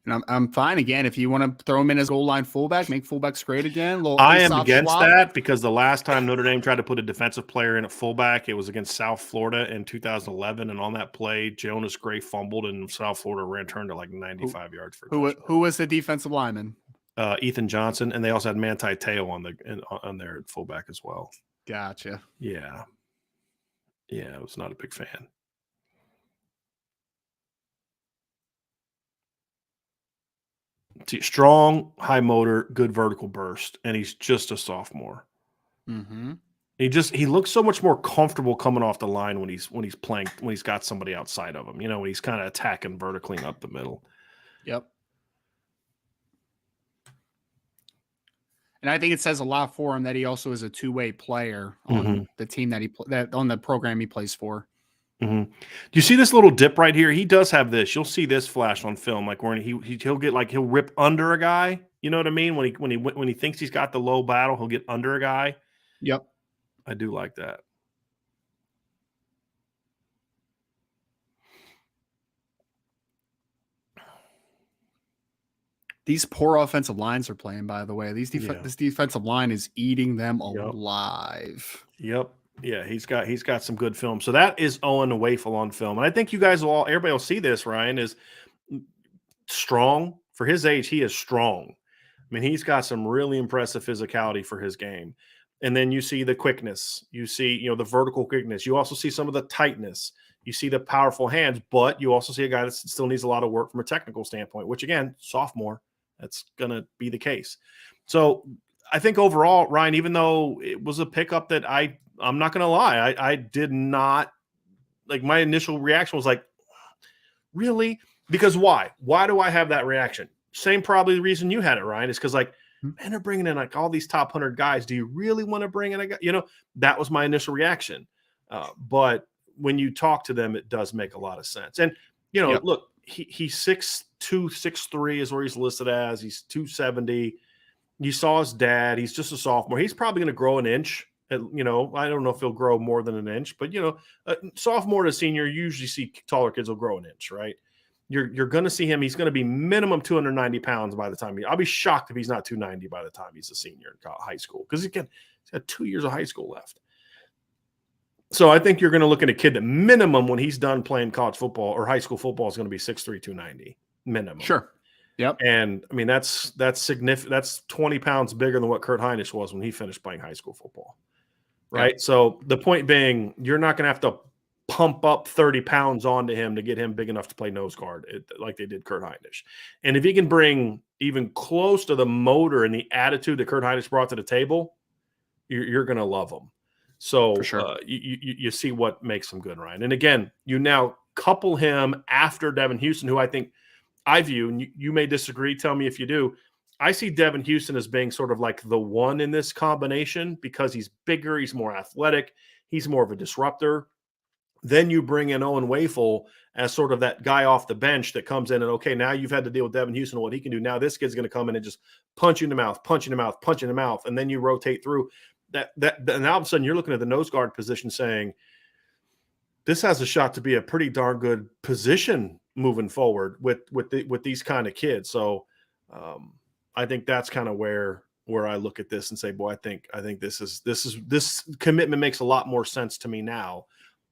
And I'm fine again. If you want to throw him in as goal line fullback, make fullbacks great again.
I am against that because the last time Notre Dame tried to put a defensive player in at fullback, it was against South Florida in 2011. And on that play, Jonas Gray fumbled and South Florida returned to like 95 yards for
who was the defensive lineman?
Ethan Johnson, and they also had Manti Te'o on their fullback as well.
Gotcha.
Yeah, I was not a big fan. Strong, high motor, good vertical burst, and he's just a sophomore.
Mm-hmm.
He looks so much more comfortable coming off the line when he's playing, when he's got somebody outside of him. When he's kind of attacking vertically up the middle.
Yep. And I think it says a lot for him that he also is a two-way player on the team that on the program he plays for.
Mm-hmm. Do you see this little dip right here? He does have this. You'll see this flash on film, like where he'll get like he'll rip under a guy. You know what I mean? When he thinks he's got the low battle, he'll get under a guy.
Yep,
I do like that.
These poor offensive lines are playing, by the way. This defensive line is eating them alive.
Yep. Yeah, he's got some good film. So that is Owen Wafle on film. And I think you guys everybody will see this, Ryan, is strong. For his age, he is strong. I mean, he's got some really impressive physicality for his game. And then you see the quickness. You see, the vertical quickness. You also see some of the tightness. You see the powerful hands, but you also see a guy that still needs a lot of work from a technical standpoint, which, again, sophomore, that's going to be the case. So I think overall, Ryan, even though it was a pickup that I'm not going to lie, I did not like. My initial reaction was like, really? Because why? Why do I have that reaction? Same probably the reason you had it, Ryan, is because man, they're bringing in like all these top 100 guys. Do you really want to bring in a guy? That was my initial reaction. But when you talk to them, it does make a lot of sense. And, look, he's 6'2", 6'3" is where he's listed as. He's 270. You saw his dad. He's just a sophomore. He's probably going to grow an inch. I don't know if he'll grow more than an inch, but sophomore to senior, you usually see taller kids will grow an inch, right? You're going to see him. He's going to be minimum 290 pounds by the time I'll be shocked if he's not 290 by the time he's a senior in high school, because he's got 2 years of high school left. So I think you're going to look at a kid that minimum when he's done playing college football or high school football is going to be 6'3", 290 minimum.
Sure. Yep.
And I mean, that's significant. That's 20 pounds bigger than what Kurt Hinish was when he finished playing high school football. Right. Yep. So the point being, you're not going to have to pump up 30 pounds onto him to get him big enough to play nose guard like they did Kurt Hinish. And if he can bring even close to the motor and the attitude that Kurt Hinish brought to the table, you're going to love him. So for sure. You see what makes him good, Ryan. And again, you now couple him after Devin Houston, who I view, and you may disagree, tell me if you do, I see Devin Houston as being sort of like the one in this combination because he's bigger, he's more athletic, he's more of a disruptor. Then you bring in Owen Wafle as sort of that guy off the bench that comes in and, okay, now you've had to deal with Devin Houston and what he can do. Now this kid's going to come in and just punch you in the mouth, and then you rotate through. And now all of a sudden you're looking at the nose guard position saying, this has a shot to be a pretty darn good position moving forward with these kind of kids. So I think that's kind of where I look at this and say, boy, I think this commitment makes a lot more sense to me now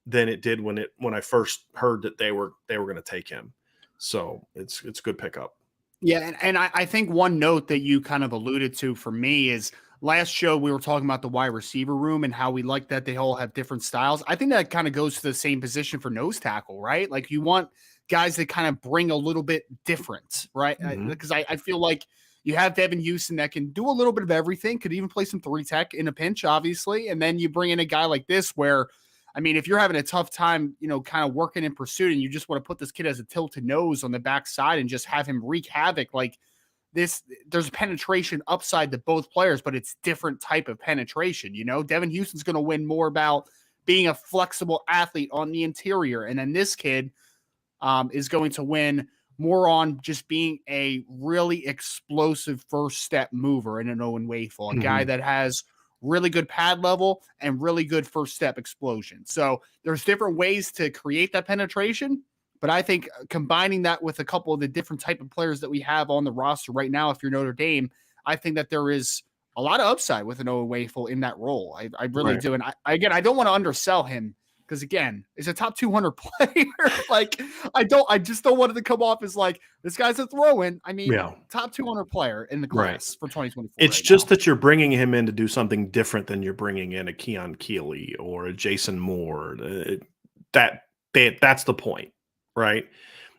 than it did when I first heard that they were going to take him. So it's a good pickup.
Yeah, and I think one note that you kind of alluded to for me is last show we were talking about the wide receiver room and how we like that they all have different styles. I think that kind of goes to the same position for nose tackle, right? Like you want guys that kind of bring a little bit different, right? Because I feel like you have Devin Houston that can do a little bit of everything, could even play some 3 tech in a pinch, obviously. And then you bring in a guy like this where, I mean, if you're having a tough time, kind of working in pursuit and you just want to put this kid as a tilted nose on the backside and just have him wreak havoc like this, there's penetration upside to both players, but it's different type of penetration. Devin Houston's going to win more about being a flexible athlete on the interior. And then this kid is going to win more on just being a really explosive first step mover in an Owen Wafle, a guy that has really good pad level and really good first step explosion. So there's different ways to create that penetration, but I think combining that with a couple of the different type of players that we have on the roster right now, if you're Notre Dame, I think that there is a lot of upside with an Owen Wafle in that role. I really do. And I don't want to undersell him, because again, he's a top 200 player. I just don't want it to come off as like this guy's a throw-in. I mean, top 200 player in the class for 2024.
It's just that you're bringing him in to do something different than you're bringing in a Keon Keeley or a Jason Moore. That's the point, right?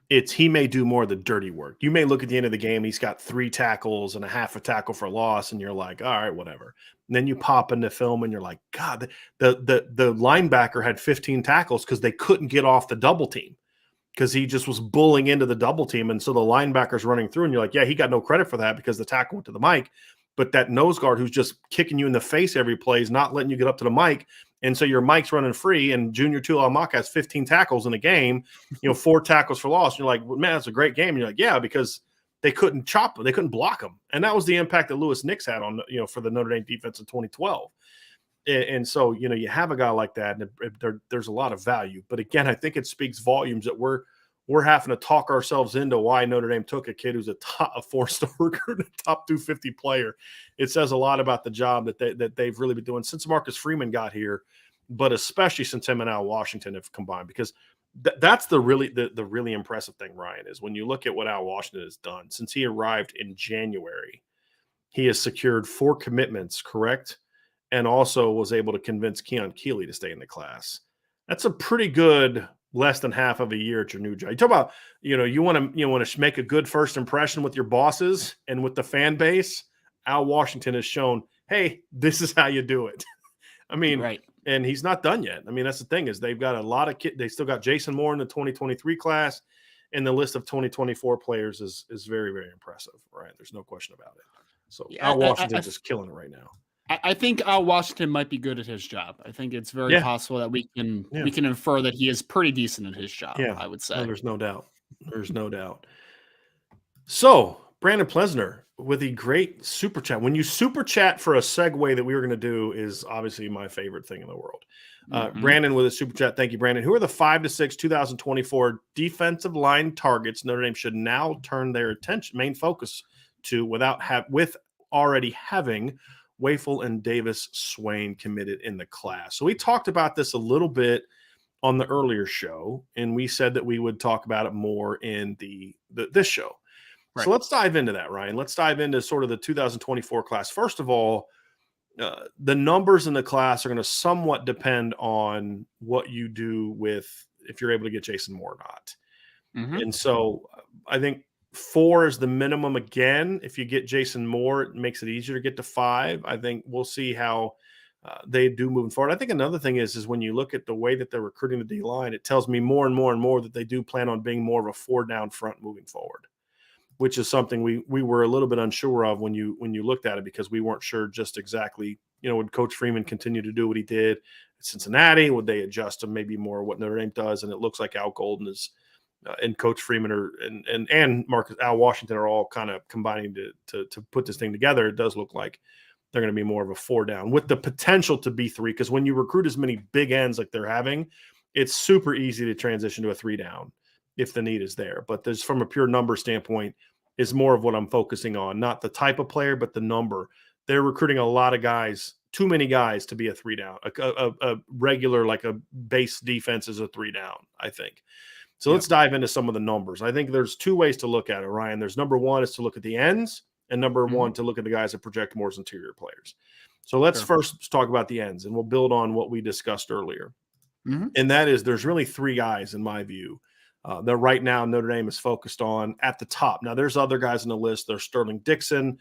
He may do more of the dirty work. You may look at the end of the game, he's got 3 tackles and a half a tackle for loss, and you're like, all right, whatever. And then you pop into film and you're like, God, the linebacker had 15 tackles because they couldn't get off the double team because he just was bullying into the double team. And so the linebacker's running through, and you're like, yeah, he got no credit for that because the tackle went to the mic. But that nose guard who's just kicking you in the face every play is not letting you get up to the mic. And so your mic's running free, and Junior Tuilaumaka has 15 tackles in a game, 4 tackles for loss. And you're like, well, man, that's a great game. And you're like, yeah, because they couldn't chop him. They couldn't block him. And that was the impact that Lewis Nix had on, for the Notre Dame defense in 2012. And so, you have a guy like that, and there's a lot of value. But again, I think it speaks volumes that we're having to talk ourselves into why Notre Dame took a kid who's a 4-star recruit, a top 250 player. It says a lot about the job that they've really been doing since Marcus Freeman got here, but especially since him and Al Washington have combined, because that's the really impressive thing, Ryan, is when you look at what Al Washington has done since he arrived in January. He has secured 4 commitments, correct? And also was able to convince Keon Keeley to stay in the class. That's a pretty good less than half of a year at your new job. You talk about, you want to make a good first impression with your bosses and with the fan base. Al Washington has shown, hey, this is how you do it. I mean, right. And he's not done yet. I mean, that's the thing, is they've got a lot of kids. They still got Jason Moore in the 2023 class, and the list of 2024 players is very, very impressive, right? There's no question about it. So Al Washington's just killing it right now.
I think Al Washington might be good at his job. I think it's very possible that we can infer that he is pretty decent at his job. Yeah, I would say.
No, there's no doubt. There's no doubt. So Brandon Plesner with a great super chat. When you super chat for a segue that we were going to do is obviously my favorite thing in the world. Brandon with a super chat. Thank you, Brandon. Who are the 5 to 6 2024 defensive line targets Notre Dame should now turn their main focus to with already having Wafle and Davis Swain committed in the class? So we talked about this a little bit on the earlier show, and we said that we would talk about it more in this show. Right. So let's dive into that, Ryan. Let's dive into sort of the 2024 class. First of all, the numbers in the class are going to somewhat depend on what you do with if you're able to get Jason Moore or not. And so I think 4 is the minimum again. If you get Jason Moore, it makes it easier to get to 5. I think we'll see how they do moving forward. I think another thing is when you look at the way that they're recruiting the D-line, it tells me more and more and more that they do plan on being more of a 4-down front moving forward, which is something we were a little bit unsure of when you looked at it, because we weren't sure just exactly, would Coach Freeman continue to do what he did at Cincinnati? Would they adjust to maybe more what Notre Dame does? And it looks like Al Golden is and Coach Freeman and Al Washington are all kind of combining to put this thing together. It does look like they're going to be more of a 4-down with the potential to be 3, because when you recruit as many big ends like they're having, it's super easy to transition to a 3-down if the need is there. But there's, from a pure number standpoint, is more of what I'm focusing on, not the type of player, but the number. They're recruiting a lot of guys, too many guys to be a 3-down. A regular, like a base defense is a 3-down, I think. So let's dive into some of the numbers. I think there's 2 ways to look at it, Ryan. There's number 1 is to look at the ends, and number 1 to look at the guys that project more as interior players. So let's first talk about the ends, and we'll build on what we discussed earlier. And that is, there's really 3 guys, in my view, that right now Notre Dame is focused on at the top. Now, there's other guys on the list. There's Sterling Dixon,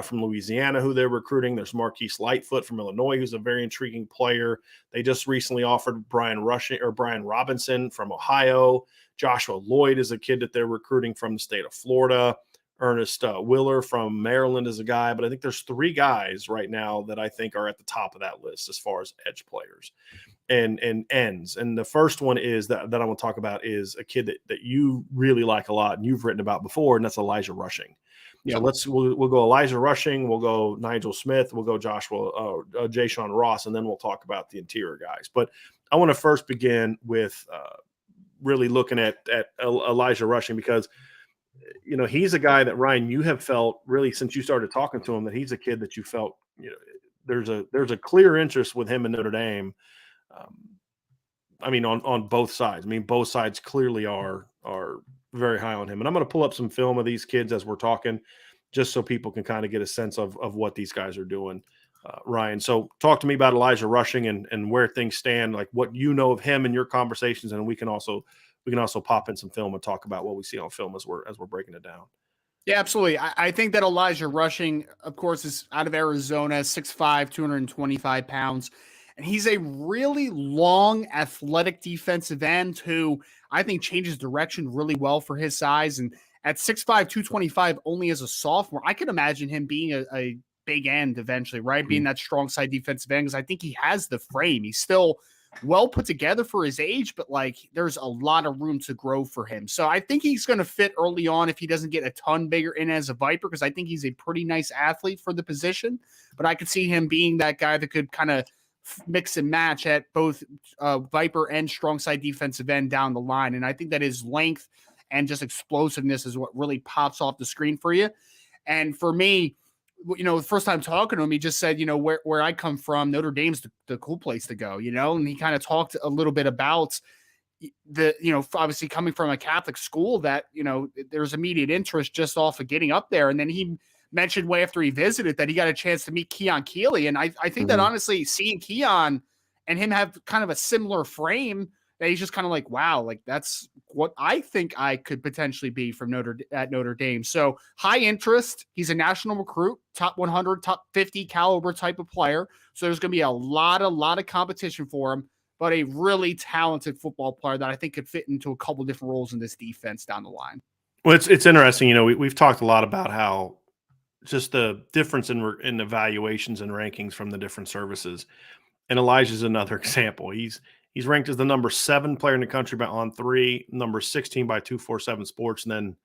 from Louisiana who they're recruiting. There's Marquise Lightfoot from Illinois, who's a very intriguing player. They just recently offered Brian Robinson from Ohio. Joshua Lloyd is a kid that they're recruiting from the state of Florida. Ernest Willer from Maryland is a guy, but I think there's 3 guys right now that I think are at the top of that list as far as edge players and ends. And the first one is that I want to talk about is a kid that you really like a lot and you've written about before, and that's Elijah Rushing. Yeah. So we'll go Elijah Rushing, we'll go Nigel Smith, we'll go Jashawn Ross, and then we'll talk about the interior guys. But I want to first begin with really looking at Elijah Rushing, because he's a guy that, Ryan, you have felt really since you started talking to him that he's a kid that you felt there's a clear interest with him in Notre Dame. On both sides. Both sides clearly are very high on him. And I'm going to pull up some film of these kids as we're talking, just so people can kind of get a sense of what these guys are doing. Ryan, so talk to me about Elijah Rushing and where things stand, like what you know of him in your conversations, and we can also pop in some film and talk about what we see on film as we're breaking it down.
Yeah, absolutely. I think that Elijah Rushing, of course, is out of Arizona, 6'5", 225 pounds. And he's a really long, athletic defensive end who I think changes direction really well for his size. And at 6'5", 225, only as a sophomore, I can imagine him being a big end eventually, right? Mm-hmm. Being that strong side defensive end, because I think he has the frame. He's still well put together for his age, but there's a lot of room to grow for him. So I think he's going to fit early on if he doesn't get a ton bigger in as a Viper, because I think he's a pretty nice athlete for the position. But I could see him being that guy that could kind of mix and match at both Viper and strong side defensive end down the line. And I think that his length and just explosiveness is what really pops off the screen for you. And for me, the first time talking to him, he just said, where I come from, Notre Dame's the cool place to go, and he kind of talked a little bit about obviously coming from a Catholic school that, there's immediate interest just off of getting up there. And then he mentioned way after he visited that he got a chance to meet Keon Keeley. And I think that honestly seeing Keon and him have kind of a similar frame, that he's just kind of like, wow, that's what I think I could potentially be from Notre Dame. So high interest. He's a national recruit, top 100, top 50 caliber type of player. So there's going to be a lot of competition for him, but a really talented football player that I think could fit into a couple different roles in this defense down the line.
Well, it's interesting. We've talked a lot about how just the difference in evaluations and rankings from the different services. And Elijah's another example. He's ranked as the number 7 player in the country by On3, number 16 by 247 Sports, and then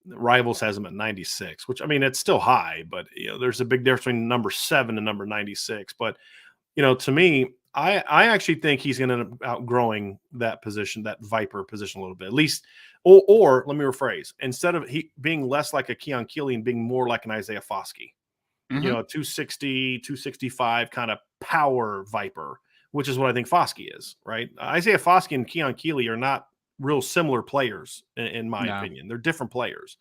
Rivals has him at 96, which, it's still high, but there's a big difference between number 7 and number 96. But to me, I actually think he's going to end up outgrowing that position, that Viper position, a little bit, at least. Or let me rephrase: instead of he being less like a Keon Keeley and being more like an Isaiah Foskey, 260, 265 kind of power Viper, which is what I think Foskey is, right? Isaiah Foskey and Keon Keeley are not real similar players, in my opinion. They're different players.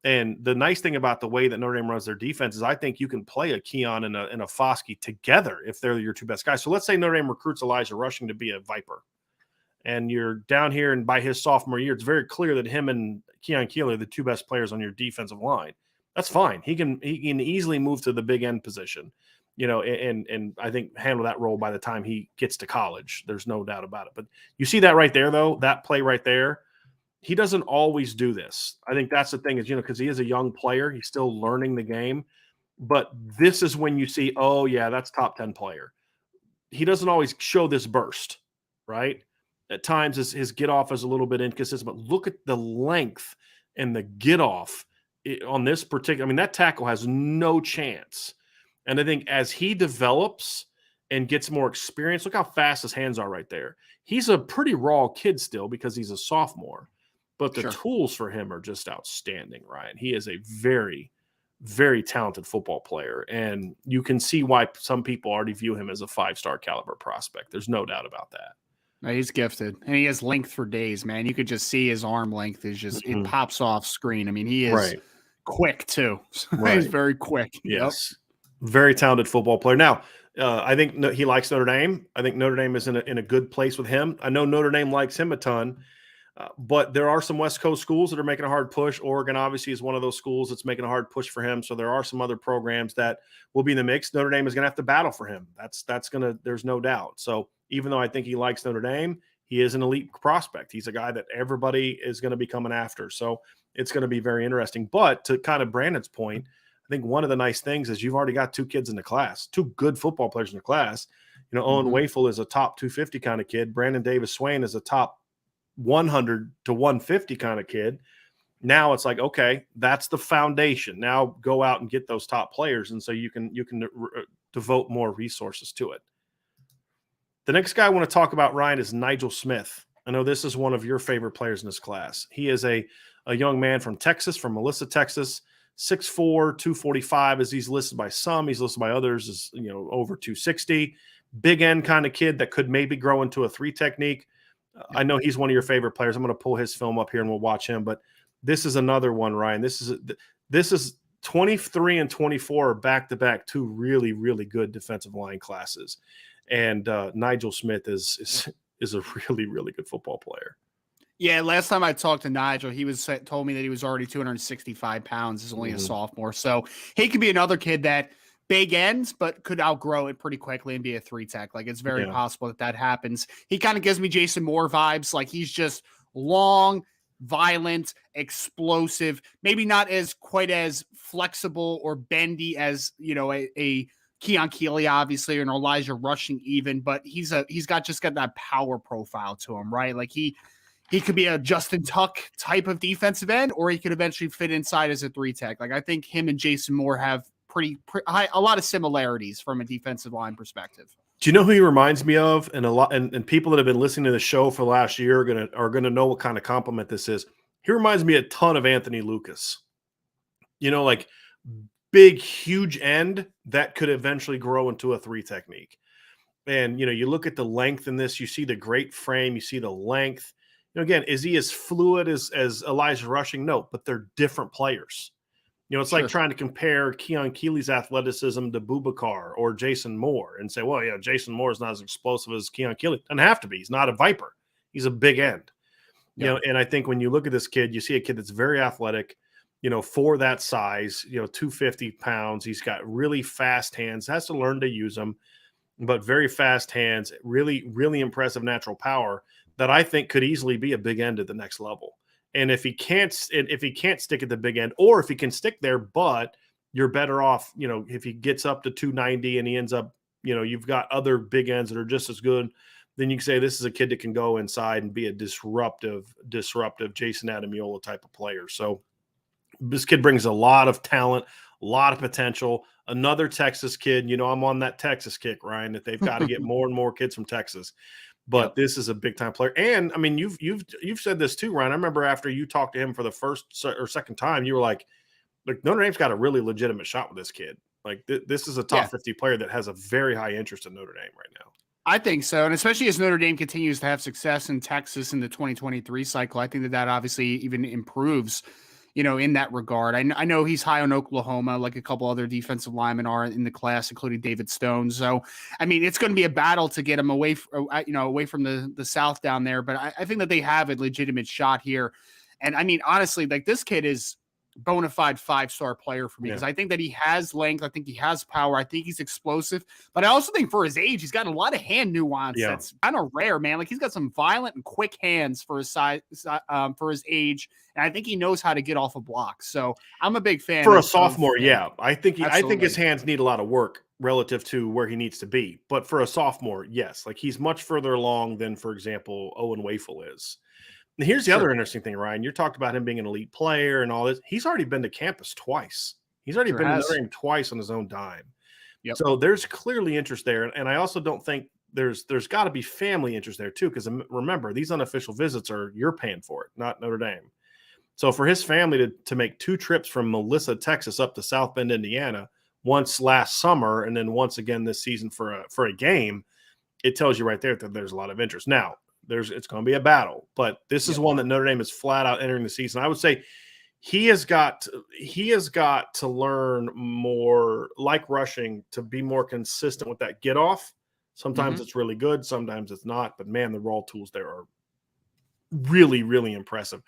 And the nice thing about the way that Notre Dame runs their defense is I think you can play a Keon and a Foskey together if they're your 2 best guys. So let's say Notre Dame recruits Elijah Rushing to be a Viper, and you're down here, and by his sophomore year, it's very clear that him and Keon Keeley are the 2 best players on your defensive line. That's fine. He can easily move to the big end position, and I think handle that role by the time he gets to college. There's no doubt about it. But you see that right there, though, that play right there. He doesn't always do this. I think that's the thing is, because he is a young player. He's still learning the game. But this is when you see, oh, yeah, that's top 10 player. He doesn't always show this burst, right? At times his get off is a little bit inconsistent. But look at the length and the get off on this particular. That tackle has no chance. And I think as he develops and gets more experience, look how fast his hands are right there. He's a pretty raw kid still because he's a sophomore. But the tools for him are just outstanding, Ryan. He is a very, very talented football player. And you can see why some people already view him as a 5-star caliber prospect. There's no doubt about that.
No, he's gifted. And he has length for days, man. You could just see his arm length is just, it pops off screen. He is quick, too. He's very quick.
Yes. Yep. Very talented football player. Now, I think he likes Notre Dame. I think Notre Dame is in a good place with him. I know Notre Dame likes him a ton. But there are some West Coast schools that are making a hard push. Oregon obviously is one of those schools that's making a hard push for him. So there are some other programs that will be in the mix. Notre Dame is going to have to battle for him. There's no doubt. So even though I think he likes Notre Dame, he is an elite prospect. He's a guy that everybody is going to be coming after. So it's going to be very interesting. But to kind of Brandon's point, I think one of the nice things is you've already got two kids in the class, two good football players in the class. You know, Owen Wafle is a top 250 kind of kid. Brandon Davis Swain is a top 100 to 150 kind of kid. Now it's like, okay, that's the foundation. Now go out and get those top players, and so you can devote more resources to it. The next guy I want to talk about, Ryan, is Nigel Smith. I know this is one of your favorite players in this class. He is a young man from Texas, from Melissa, Texas, 6'4", 245 as he's listed by some. He's listed by others as, you know, over 260. Big end kind of kid that could maybe grow into a 3 technique. I know he's one of your favorite players. I'm going to pull his film up here and we'll watch him. But this is another one, Ryan. This is 23 and 24 are back-to-back 2 really, really good defensive line classes. And Nigel Smith is a really, really good football player.
Yeah, last time I talked to Nigel, he told me that he was already 265 pounds. He's only a sophomore. So he could be another kid that big ends, but could outgrow it pretty quickly and be a 3 tech. Like, it's very possible that happens. He kind of gives me Jason Moore vibes. Like, he's just long, violent, explosive, maybe not as quite as flexible or bendy as, you know, a Keon Keeley, obviously, or an Elijah Rushing even, but he's got that power profile to him, right? Like, he could be a Justin Tuck type of defensive end, or he could eventually fit inside as a 3 tech. Like, I think him and Jason Moore have a lot of similarities from a defensive line perspective.
Do you know who he reminds me of? And people that have been listening to the show for the last year are gonna know what kind of compliment this is. He reminds me a ton of Anthony Lucas. You know, like big, huge end that could eventually grow into a 3 technique. And, you know, you look at the length in this, you see the great frame, you see the length. You know, again, is he as fluid as Elijah Rushing? No, but they're different players. You know, it's like trying to compare Keon Keeley's athleticism to Boubacar or Jason Moore and say, well, yeah, Jason Moore is not as explosive as Keon Keeley. Doesn't have to be. He's not a Viper. He's a big end. You know, and I think when you look at this kid, you see a kid that's very athletic, you know, for that size, you know, 250 pounds. He's got really fast hands, has to learn to use them, but very fast hands, really, really impressive natural power that I think could easily be a big end at the next level. And if he can't stick at the big end, or if he can stick there, but you're better off, you know, if he gets up to 290 and he ends up, you know, you've got other big ends that are just as good, then you can say this is a kid that can go inside and be a disruptive Jason Adamiola type of player. So this kid brings a lot of talent, a lot of potential. Another Texas kid, you know, I'm on that Texas kick, Ryan, that they've got to get more and more kids from Texas. But this is a big time player. And I mean, you've said this too, Ryan. I remember after you talked to him for the first or second time, you were like Notre Dame's got a really legitimate shot with this kid. Like this is a top 50 player that has a very high interest in Notre Dame right now.
I think so. And especially as Notre Dame continues to have success in Texas in the 2023 cycle, I think that obviously even improves, you know, in that regard. I know he's high on Oklahoma, like a couple other defensive linemen are in the class, including David Stone. So, I mean, it's going to be a battle to get him away from the South down there. But I think that they have a legitimate shot here. And I mean, honestly, like this kid is bona fide 5-star player for me because I think that he has length. I think he has power. I think he's explosive, but I also think for his age, he's got a lot of hand nuance. That's kind of rare, man. Like he's got some violent and quick hands for his size, for his age. And I think he knows how to get off a block. So I'm a big fan
for a sophomore. I think his hands need a lot of work relative to where he needs to be. But for a sophomore, yes, like he's much further along than, for example, Owen Wafle is. And here's the other interesting thing, Ryan. You talked about him being an elite player and all this. He's already been to campus twice. He's already been to Notre Dame twice on his own dime. So there's clearly interest there. And I also don't think there's got to be family interest there too. Because remember, these unofficial visits you're paying for it, not Notre Dame. So for his family to make 2 trips from Melissa, Texas up to South Bend, Indiana, once last summer and then once again this season for a game, it tells you right there that there's a lot of interest. Now, it's going to be a battle, but this is one that Notre Dame is flat out entering the season. I would say he has got to learn more, like Rushing, to be more consistent with that get off. Sometimes it's really good, sometimes it's not. But man, the raw tools there are really, really impressive.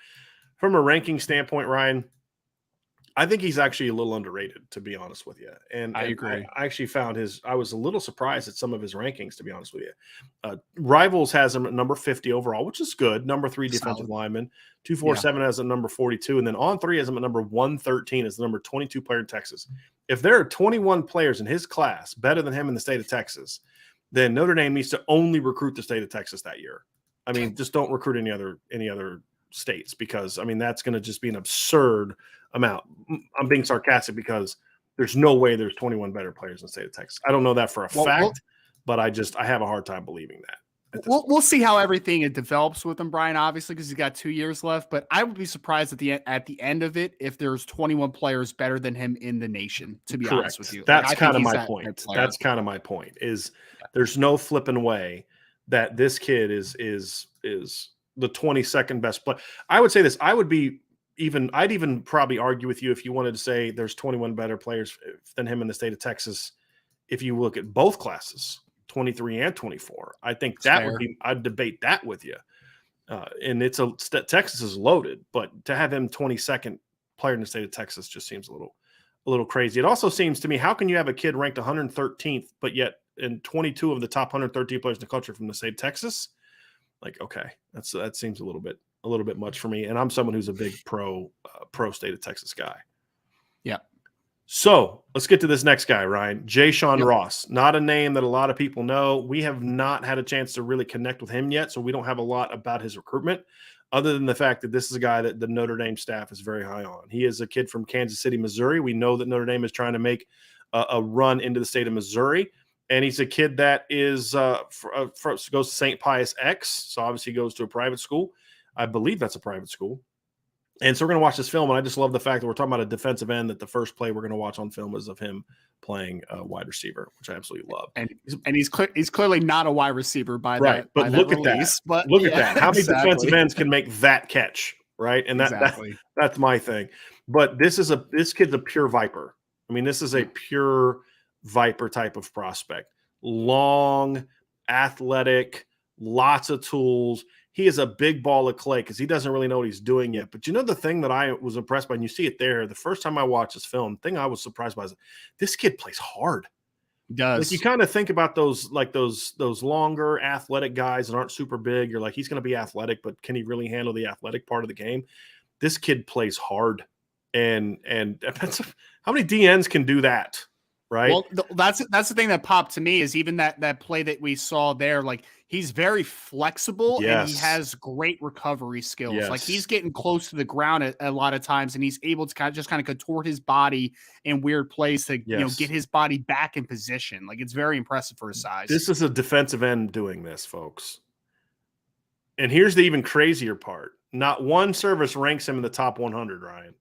From a ranking standpoint, Ryan, I think he's actually a little underrated, to be honest with you. And
I agree.
I actually found I was a little surprised at some of his rankings, to be honest with you. Rivals has him at number 50 overall, which is good. Number 3 defensive lineman. 247 has him at number 42. And then On 3 has him at number 113 as the number 22 player in Texas. If there are 21 players in his class better than him in the state of Texas, then Notre Dame needs to only recruit the state of Texas that year. I mean, just don't recruit any other states, because I mean that's going to just be an absurd amount. I'm being sarcastic because there's no way there's 21 better players in the state of Texas. I don't know that for a fact, but I have a hard time believing that.
We'll see how everything it develops with him, Brian, obviously, because he's got 2 years left. But I would be surprised at the end of it if there's 21 players better than him in the nation, to be honest with you.
That's kind of my point. That's kind of my point is there's no flipping way that this kid is the 22nd best player. I would say this. I'd even probably argue with you if you wanted to say there's 21 better players than him in the state of Texas. If you look at both classes, 23 and 24, I think I'd debate that with you. And Texas is loaded, but to have him 22nd player in the state of Texas just seems a little crazy. It also seems to me, how can you have a kid ranked 113th, but yet in 22 of the top 113 players in the country from the state of Texas? Like, okay, that seems a little bit much for me. And I'm someone who's a big pro state of Texas guy.
Yeah.
So let's get to this next guy, Ryan. Jay-Sean Ross. Not a name that a lot of people know. We have not had a chance to really connect with him yet, so we don't have a lot about his recruitment, other than the fact that this is a guy that the Notre Dame staff is very high on. He is a kid from Kansas City, Missouri. We know that Notre Dame is trying to make a run into the state of Missouri. And he's a kid that goes to St. Pius X, so obviously goes to a private school. I believe that's a private school. And so we're going to watch this film, and I just love the fact that we're talking about a defensive end, that the first play we're going to watch on film is of him playing a wide receiver, which I absolutely love.
And he's clearly not a wide receiver by
right.
that.
But
by
look
that
at
release.
that.
But
look at that. How many defensive ends can make that catch, right? And that's my thing. But this kid's a pure Viper. I mean, this is a pure Viper type of prospect. Long, athletic, lots of tools. He is a big ball of clay because he doesn't really know what he's doing yet. But you know the thing that I was impressed by, and you see it there, the first time I watched this film, the thing I was surprised by is this kid plays hard.
He does.
Like, you kind of think about those longer athletic guys that aren't super big. You're like, he's going to be athletic, but can he really handle the athletic part of the game? This kid plays hard. And that's how many DNs can do that? Right.
Well, that's the thing that popped to me is even that play that we saw there. Like, he's very flexible and he has great recovery skills.
Yes.
Like, he's getting close to the ground a lot of times, and he's able to kind of contort his body in weird plays to get his body back in position. Like, it's very impressive for his size.
This is a defensive end doing this, folks. And here's the even crazier part: not one service ranks him in the top 100. Ryan.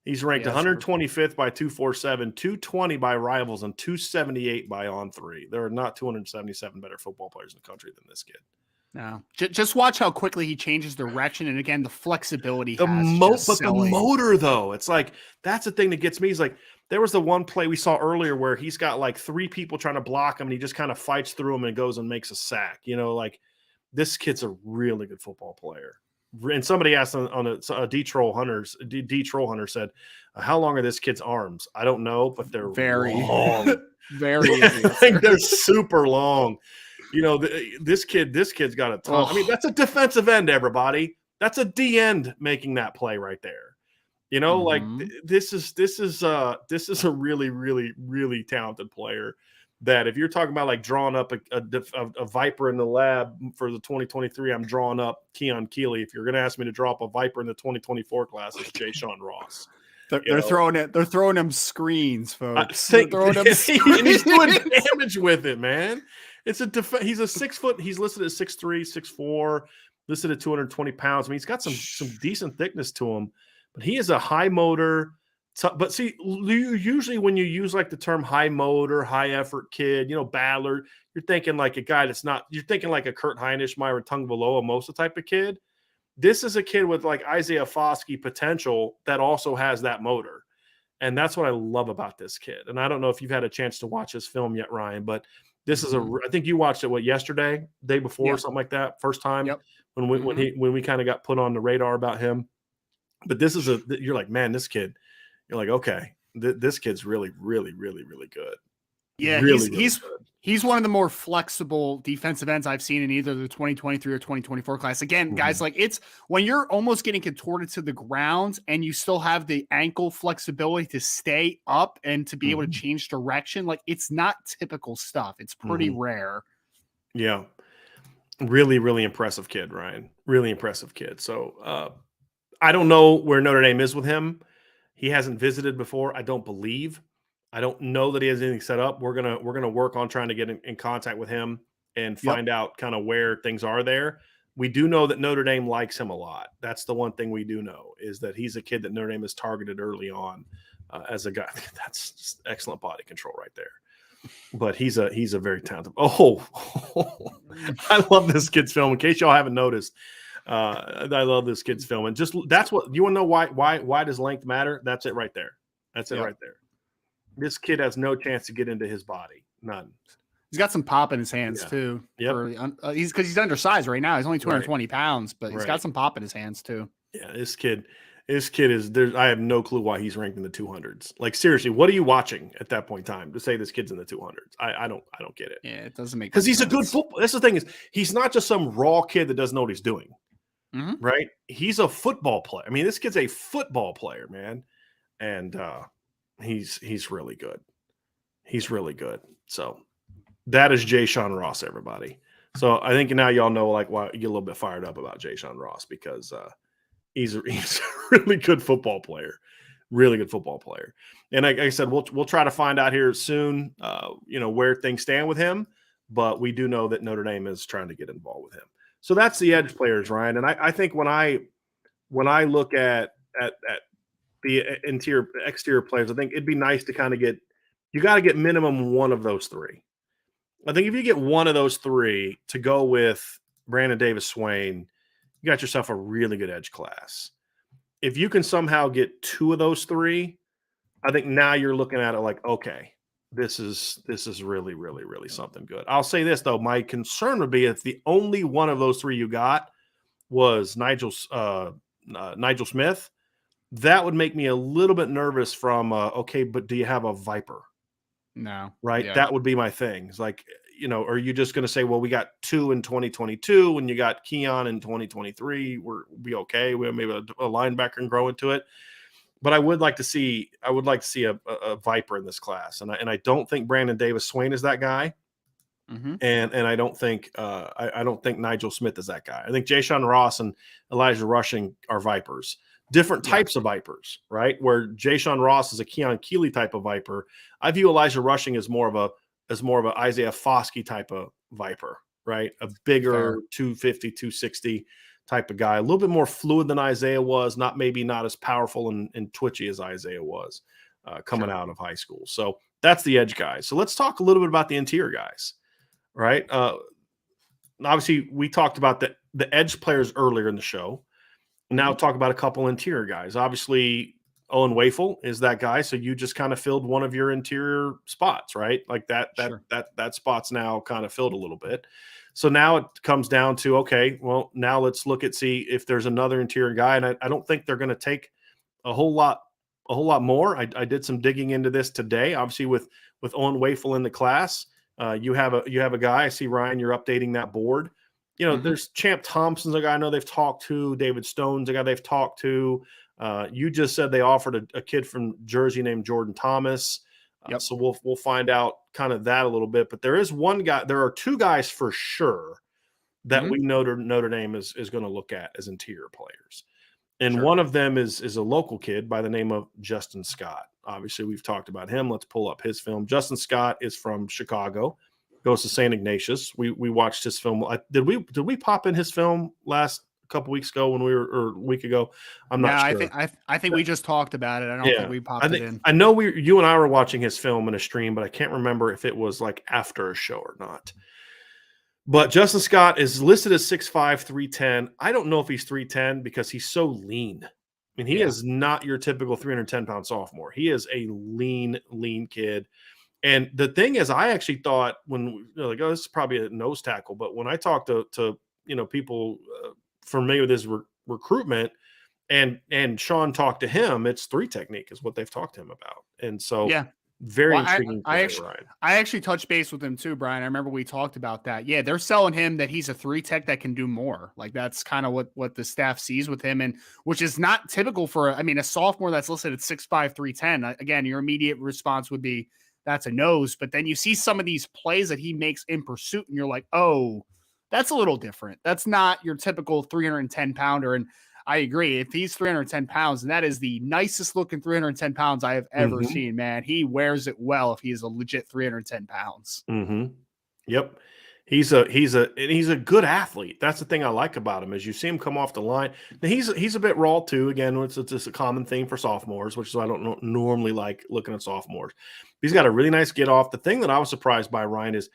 He's ranked 125th by 247, 220 by Rivals, and 278 by On 3. There are not 277 better football players in the country than this kid.
No, just watch how quickly he changes direction, and again, the flexibility.
The motor, though, it's like that's the thing that gets me. Is like there was the one play we saw earlier where he's got like 3 people trying to block him, and he just kind of fights through them and goes and makes a sack. You know, like this kid's a really good football player. And somebody asked on a D Troll Hunter said, "How long are this kid's arms?" I don't know, but they're
very
long.
Very.
I think they're super long. You know, this kid's got a ton. I mean, that's a defensive end, everybody. That's a D end making that play right there. You know, like this is a really, really, really talented player. That if you're talking about like drawing up a Viper in the lab for the 2023, I'm drawing up Keon Keeley. If you're going to ask me to draw up a Viper in the 2024 class, it's Jay-Sean Ross.
They're throwing him screens, folks.
He's doing damage with it, man. It's he's a 6 foot. He's listed at 6'3", 6'4", listed at 220 pounds. I mean, he's got some decent thickness to him, but he is a high motor. But see, usually when you use like the term high motor, high effort kid, you know, battler, you're thinking like a guy you're thinking like a Kurt Heinrich, Myron Tungvaloa, Mosa type of kid. This is a kid with like Isaiah Foskey potential that also has that motor. And that's what I love about this kid. And I don't know if you've had a chance to watch this film yet, Ryan, but This is I think you watched it yesterday, day before,
Yeah.
something like that, first time
Yep.
when we kind of got put on the radar about him. But this is you're like, man, this kid. You're like, okay, this kid's really, really, really, really good.
Yeah,
really, really good.
He's one of the more flexible defensive ends I've seen in either the 2023 or 2024 class. Again, guys, like it's when you're almost getting contorted to the ground and you still have the ankle flexibility to stay up and to be able to change direction. Like it's not typical stuff. It's pretty rare.
Yeah. Really, really impressive kid, Ryan. Really impressive kid. So I don't know where Notre Dame is with him. He hasn't visited before, I don't believe. I don't know that he has anything set up. We're gonna work on trying to get in contact with him and find out kind of where things are there. We do know that Notre Dame likes him a lot. That's the one thing we do know, is that he's a kid that Notre Dame has targeted early on as a guy. That's just excellent body control right there. But he's a very talented. I love this kid's film. In case y'all haven't noticed, I love this kid's film. And just that's what you want to know. Why does length matter? That's it right there. That's it right there. This kid has no chance to get into his body. None.
He's got some pop in his hands too. He's because he's undersized right now. He's only 220 pounds, but he's got some pop in his hands too.
Yeah, this kid is there. I have no clue why he's ranked in the 200s. Like seriously, what are you watching at that point in time to say this kid's in the 200s? I don't get it.
Yeah, it doesn't make
because he's a good football. That's the thing is he's not just some raw kid that doesn't know what he's doing. Right? He's a football player. I mean, this kid's a football player, man, and he's really good. He's really good. So that is Jayshon Ross, everybody. So I think now y'all know like why you get a little bit fired up about Jayshon Ross because he's a really good football player, really good football player. And like I said, we'll try to find out here soon, where things stand with him. But we do know that Notre Dame is trying to get involved with him. So that's the edge players, Ryan. And I think when I look at the exterior players, I think it'd be nice to kind of you got to get minimum one of those three. I think if you get one of those three to go with Brandon Davis Swain, you got yourself a really good edge class. If you can somehow get two of those three, I think now you're looking at it like, okay, this is really, really, really something good. I'll say this though, my concern would be if the only one of those three you got was Nigel Smith, that would make me a little bit nervous from okay, but do you have a Viper?
No.
Right? Yeah. That would be my thing. It's like, are you just going to say, well, we got two in 2022 and you got Keon in 2023, we'll be okay. We'll maybe a linebacker and grow into it. But I would like to see a Viper in this class. And I don't think Brandon Davis Swain is that guy. And I don't think I don't think Nigel Smith is that guy. I think Jayshon Ross and Elijah Rushing are Vipers. Different types of Vipers, right? Where Jayshon Ross is a Keon Keeley type of Viper. I view Elijah Rushing as more of an Isaiah Foskey type of Viper, right? A bigger 250, 260 type of guy, a little bit more fluid than Isaiah was, not as powerful and twitchy as Isaiah was coming out of high school. So that's the edge guys. So let's talk a little bit about the interior guys, right? Obviously, we talked about the edge players earlier in the show. Now talk about a couple interior guys. Obviously, Owen Wafle is that guy. So you just kind of filled one of your interior spots, right? Like that spot's now kind of filled a little bit. So now it comes down to, okay, well, now let's see if there's another interior guy. And I don't think they're going to take a whole lot more. I did some digging into this today. Obviously, with Owen Wafle in the class, you have a guy. I see, Ryan, you're updating that board. There's Champ Thompson's a guy I know they've talked to. David Stone's a guy they've talked to. You just said they offered a kid from Jersey named Jordan Thomas. So we'll find out kind of that a little bit. But there is one guy. There are two guys for sure that we know Notre Dame is going to look at as interior players. And one of them is a local kid by the name of Justin Scott. Obviously, we've talked about him. Let's pull up his film. Justin Scott is from Chicago, goes to St. Ignatius. We watched his film. Did we pop in his film last couple weeks ago or a week ago? I'm not sure.
I think we just talked about it. I don't think we popped it in.
I know you and I were watching his film in a stream, but I can't remember if it was like after a show or not. But Justin Scott is listed as 6'5", 310. I don't know if he's 310 because he's so lean. I mean, he is not your typical 310-pound sophomore. He is a lean kid. And the thing is, I actually thought when like, oh, this is probably a nose tackle, but when I talked to people familiar with his recruitment, and Sean talked to him, it's 3 technique is what they've talked to him about, and so
Yeah.
very
Well,
intriguing player, Ryan.
I actually touched base with him too, Brian. I remember we talked about that. Yeah, they're selling him that he's a 3 tech that can do more. Like that's kind of what the staff sees with him, and which is not typical for a sophomore that's listed at 6'5", 310. Again, your immediate response would be that's a nose, but then you see some of these plays that he makes in pursuit, and you're like, oh, that's a little different. That's not your typical 310 pounder. And I agree. If he's 310 pounds, and that is the nicest looking 310 pounds I have ever seen, man. He wears it well if he is a legit 310 pounds.
Yep. He's a good athlete. That's the thing I like about him is you see him come off the line. Now he's a bit raw too. Again, it's just a common theme for sophomores, which is why I don't normally like looking at sophomores. He's got a really nice get off. The thing that I was surprised by, Ryan, is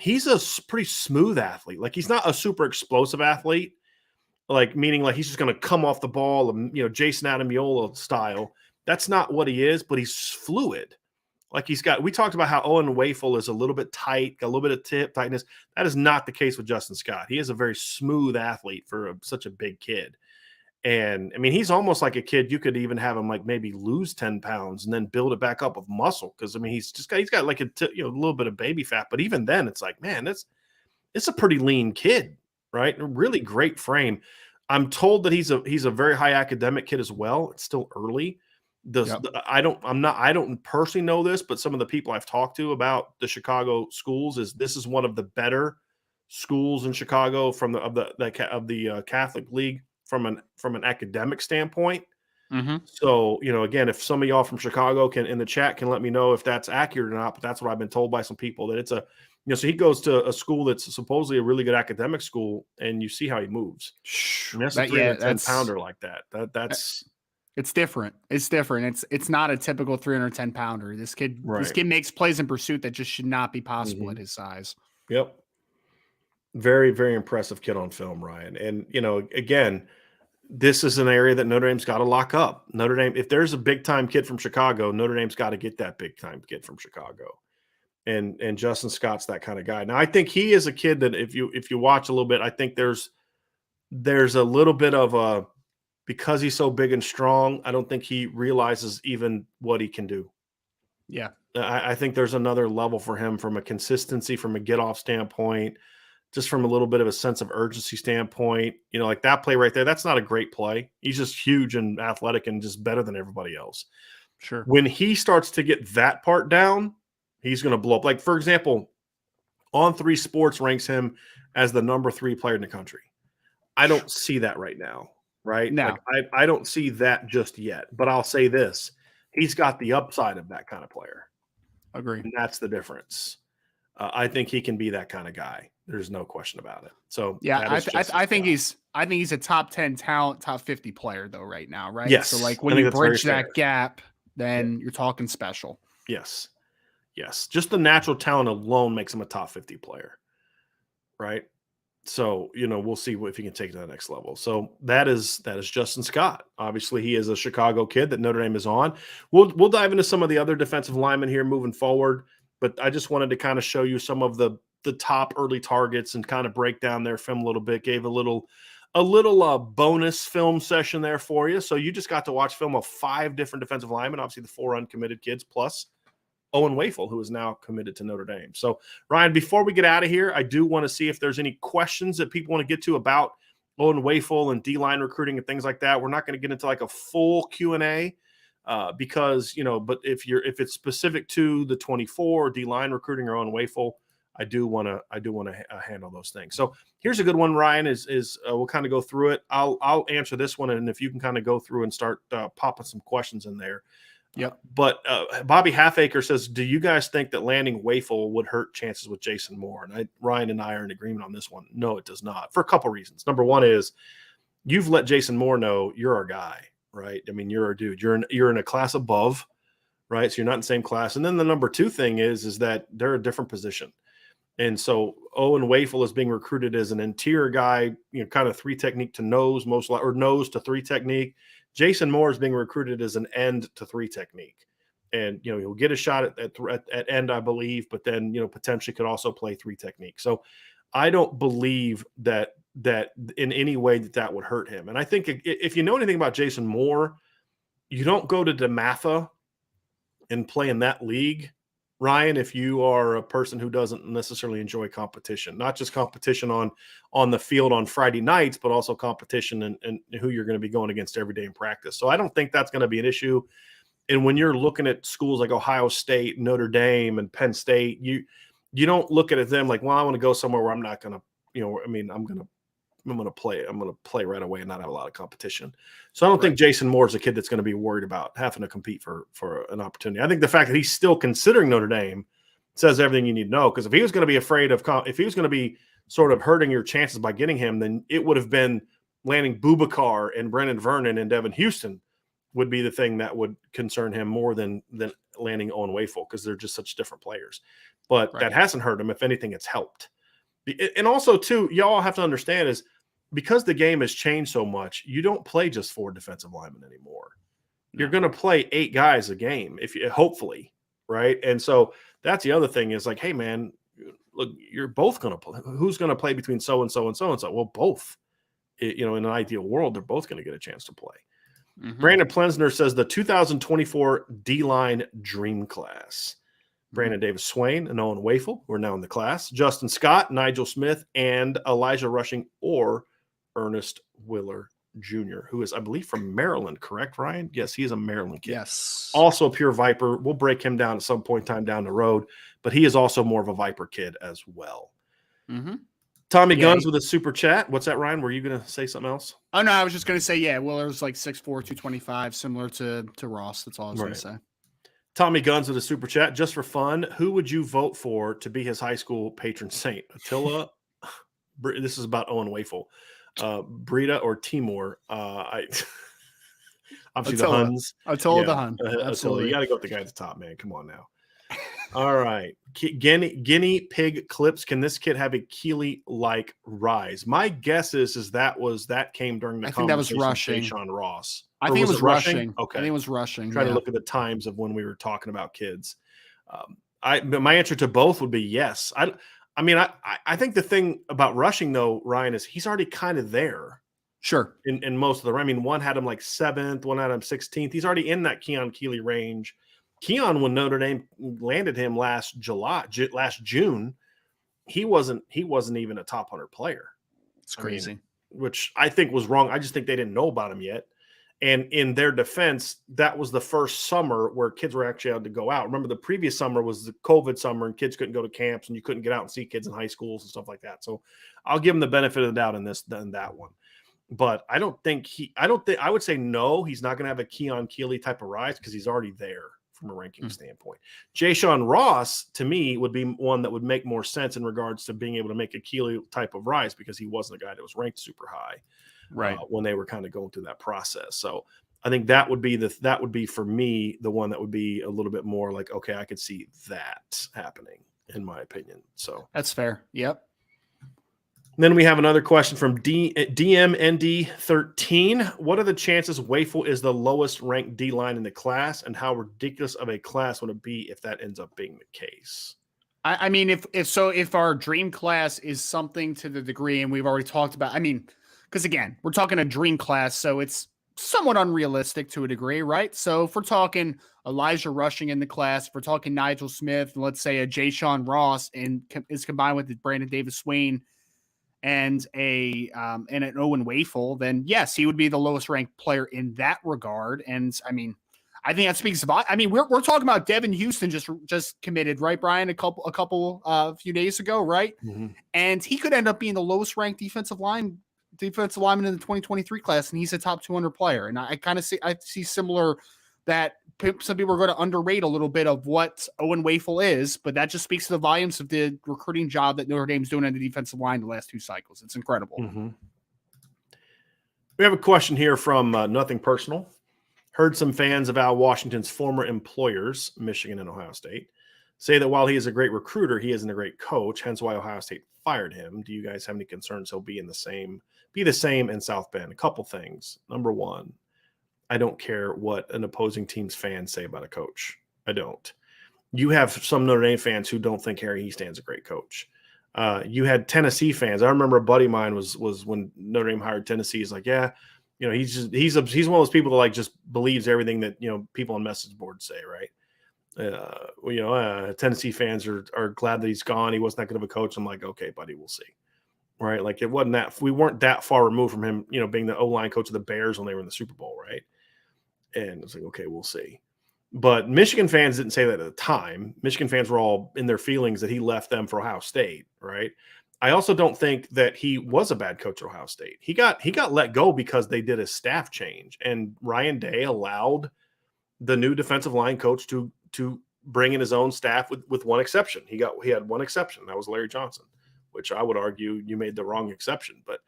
he's a pretty smooth athlete. Like he's not a super explosive athlete. Like meaning like he's just going to come off the ball, Jason Adamiola style. That's not what he is, but he's fluid. Like we talked about how Owen Wafle is a little bit tight, got a little bit of tip tightness. That is not the case with Justin Scott. He is a very smooth athlete for such a big kid. And I mean, he's almost like a kid. You could even have him like maybe lose 10 pounds and then build it back up with muscle. Cause I mean, he's got like a little bit of baby fat, but even then it's like, man, it's a pretty lean kid. Right? A really great frame. I'm told that he's a very high academic kid as well. It's still early. I don't personally know this, but some of the people I've talked to about the Chicago schools this is one of the better schools in Chicago from the Catholic League from an academic standpoint. So, again, if some of y'all from Chicago in the chat can let me know if that's accurate or not, but that's what I've been told by some people that it's so he goes to a school that's supposedly a really good academic school, and you see how he moves. I mean, that's a 310 pounder like that. That's
it's different. It's different. It's not a typical 310 pounder. This kid makes plays in pursuit that just should not be possible at his size.
Yep. Very, very impressive kid on film, Ryan. And again, this is an area that Notre Dame's got to lock up. Notre Dame, if there's a big time kid from Chicago, Notre Dame's got to get that big time kid from Chicago. And Justin Scott's that kind of guy. Now, I think he is a kid that if you watch a little bit, I think there's a little bit of because he's so big and strong, I don't think he realizes even what he can do.
Yeah.
I think there's another level for him from a consistency, from a get-off standpoint, just from a little bit of a sense of urgency standpoint. Like that play right there, that's not a great play. He's just huge and athletic and just better than everybody else.
Sure.
When he starts to get that part down, he's going to blow up. Like, for example, On3 Sports ranks him as the number 3 player in the country. I don't see that right now, right?
No.
Like, I don't see that just yet. But I'll say this. He's got the upside of that kind of player.
Agree.
And that's the difference. I think he can be that kind of guy. There's no question about it. So
yeah, I think he's a top 10 talent, top 50 player though right now, right?
Yes.
So like when you bridge that gap, then you're talking special.
Yes. Just the natural talent alone makes him a top 50 player, right? So we'll see if he can take it to the next level. So that is Justin Scott. Obviously, he is a Chicago kid that Notre Dame is on. We'll dive into some of the other defensive linemen here moving forward. But I just wanted to kind of show you some of the top early targets and kind of break down their film a little bit. Gave a little bonus film session there for you. So you just got to watch film of 5 different defensive linemen, obviously the 4 uncommitted kids, plus Owen Wafle, who is now committed to Notre Dame. So, Ryan, before we get out of here, I do want to see if there's any questions that people want to get to about Owen Wafle and D-line recruiting and things like that. We're not going to get into like a full Q&A because, but if it's specific to the 24 D-line recruiting or Owen Wafle, I do want to handle those things. So here's a good one, Ryan, is we'll kind of go through it. I'll answer this one, and if you can kind of go through and start popping some questions in there.
Yep.
But Bobby Halfacre says, do you guys think that landing Wafle would hurt chances with Jason Moore? And Ryan and I are in agreement on this one. No, it does not, for a couple reasons. Number one is you've let Jason Moore know you're our guy, right? I mean, you're our dude. You're in a class above, right? So you're not in the same class. And then the number 2 thing is that they're a different position. And so Owen Wafle is being recruited as an interior guy, kind of 3 technique to nose, nose to 3 technique. Jason Moore is being recruited as an end to 3 technique. and he'll get a shot at end, I believe, but then potentially could also play 3 technique. So I don't believe that in any way that would hurt him. And I think if you know anything about Jason Moore, you don't go to DeMatha and play in that league, Ryan, if you are a person who doesn't necessarily enjoy competition, not just competition on the field on Friday nights, but also competition and who you're going to be going against every day in practice. So I don't think that's going to be an issue. And when you're looking at schools like Ohio State, Notre Dame, and Penn State, you don't look at them like, well, I want to go somewhere where I'm not going to, I'm going to play right away and not have a lot of competition. So I don't think Jason Moore is a kid that's going to be worried about having to compete for an opportunity. I think the fact that he's still considering Notre Dame says everything you need to know. Because if he was going to be afraid of, if he was going to be sort of hurting your chances by getting him, then it would have been landing Boubacar and Brennan Vernon and Devin Houston would be the thing that would concern him more than landing Owen Wafle, because they're just such different players. But that hasn't hurt him. If anything, it's helped. And also, too, y'all have to understand is, because the game has changed so much, you don't play just 4 defensive linemen anymore. No. You're going to play 8 guys a game, hopefully, right? And so that's the other thing is like, hey, man, look, you're both going to play. Who's going to play between so and so and so and so? Well, both. In an ideal world, they're both going to get a chance to play. Mm-hmm. Brandon Plensner says the 2024 D-line dream class. Brandon Davis Swain and Owen Wafle, who are now in the class. Justin Scott, Nigel Smith, and Elijah Rushing or Ernest Willer Jr., who is, I believe, from Maryland, correct, Ryan? Yes, he is a Maryland kid.
Yes.
Also a pure Viper. We'll break him down at some point in time down the road, but he is also more of a Viper kid as well. Mm-hmm. Tommy Guns with a super chat. What's that, Ryan? Were you going to say something else?
Oh, no, I was just going to say, Willer's like 6'4", 225, similar to Ross. That's all I was going to say.
Tommy Guns with a super chat. Just for fun, who would you vote for to be his high school patron saint? Attila? This is about Owen Wafle. Brita or Timor? Obviously Attila. The Huns.
Attila the Hun.
Absolutely. You got to go with the guy at the top, man. Come on now. All right. Guinea pig clips. Can this kid have a Keely-like rise? My guess is that came during the conversation.
I think that was rushing.
Deshaun Ross.
I think it was rushing.
Okay.
I think it was rushing.
Trying to look at the times of when we were talking about kids. My answer to both would be yes. I think the thing about rushing, though, Ryan, is he's already kind of there.
Sure.
In most of the – I mean, one had him like 7th, one had him 16th. He's already in that Keon Keeley range. Keon, when Notre Dame landed him last June, he wasn't even a top 100 player.
It's crazy.
Which I think was wrong. I just think they didn't know about him yet. And in their defense, that was the first summer where kids were actually able to go out. Remember, the previous summer was the COVID summer, and kids couldn't go to camps, and you couldn't get out and see kids in high schools and stuff like that. So I'll give him the benefit of the doubt in that one. But I would say no, he's not going to have a Keon Keeley type of rise because he's already there from a ranking standpoint. Jashawn Ross, to me, would be one that would make more sense in regards to being able to make a Keeley type of rise because he wasn't a guy that was ranked super high. Right. When they were kind of going through that process. So I think that would be for me, the one that would be a little bit more like, okay, I could see that happening in my opinion. So
that's fair. Yep.
Then we have another question from DMND13. What are the chances Wafle is the lowest ranked D line in the class, and how ridiculous of a class would it be if that ends up being the case?
I mean, if our dream class is something to the degree, and we've already talked about, because again, we're talking a dream class, so it's somewhat unrealistic to a degree, right? So if we're talking Elijah Rushing in the class, if we're talking Nigel Smith, and let's say a Jashawn Ross is combined with the Brandon Davis Swain and an Owen Wafle, then yes, he would be the lowest ranked player in that regard. And I think that speaks about. We're talking about Devin Houston just committed, right, Brian? A few days ago, right? Mm-hmm. And he could end up being the lowest ranked defensive lineman in the 2023 class, and he's a top 200 player. And I see similar that some people are going to underrate a little bit of what Owen Wafle is, but that just speaks to the volumes of the recruiting job that Notre Dame's doing on the defensive line the last 2 cycles. It's incredible.
Mm-hmm. We have a question here from Nothing Personal. Heard some fans of Al Washington's former employers, Michigan and Ohio State, say that while he is a great recruiter, he isn't a great coach, hence why Ohio State fired him. Do you guys have any concerns he'll be the same in South Bend? A couple things. Number one, I don't care what an opposing team's fans say about a coach. I don't. You have some Notre Dame fans who don't think Harry Hiestan's a great coach. You had Tennessee fans. I remember a buddy of mine was when Notre Dame hired Tennessee. He's like, yeah, he's one of those people that like just believes everything that people on message boards say, right? Tennessee fans are glad that he's gone. He wasn't that good of a coach. I'm like, okay, buddy, we'll see. Right? Like we weren't that far removed from him, being the O-line coach of the Bears when they were in the Super Bowl, right? And it's like, okay, we'll see. But Michigan fans didn't say that at the time. Michigan fans were all in their feelings that he left them for Ohio State, right? I also don't think that he was a bad coach at Ohio State. He got let go because they did a staff change, and Ryan Day allowed the new defensive line coach to bring in his own staff with one exception. He had one exception. That was Larry Johnson, which I would argue you made the wrong exception. But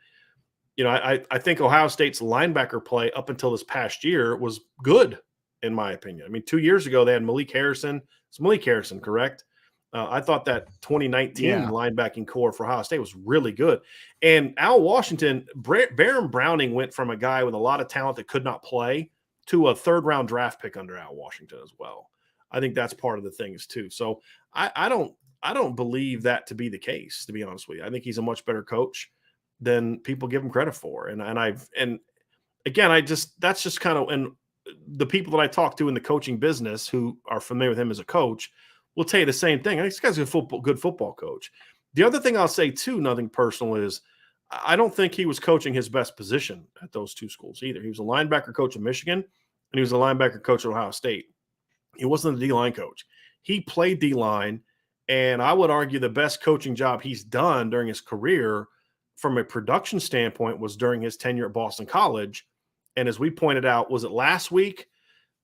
I think Ohio State's linebacker play up until this past year was good, in my opinion. I mean, 2 years ago, they had Malik Harrison. It's Malik Harrison, correct? I thought that 2019 linebacking core for Ohio State was really good. And Al Washington, Baron Browning went from a guy with a lot of talent that could not play to a third-round draft pick under Al Washington as well. I think that's part of the things too. So I don't believe that to be the case, to be honest with you. I think he's a much better coach than people give him credit for. And again, that's just kind of, and the people that I talk to in the coaching business who are familiar with him as a coach will tell you the same thing. I think this guy's a good football coach. The other thing I'll say too, nothing personal, is I don't think he was coaching his best position at those two schools either. He was a linebacker coach at Michigan, and he was a linebacker coach at Ohio State. He wasn't a D-line coach. He played D-line, and I would argue the best coaching job he's done during his career from a production standpoint was during his tenure at Boston College. And as we pointed out, was it last week?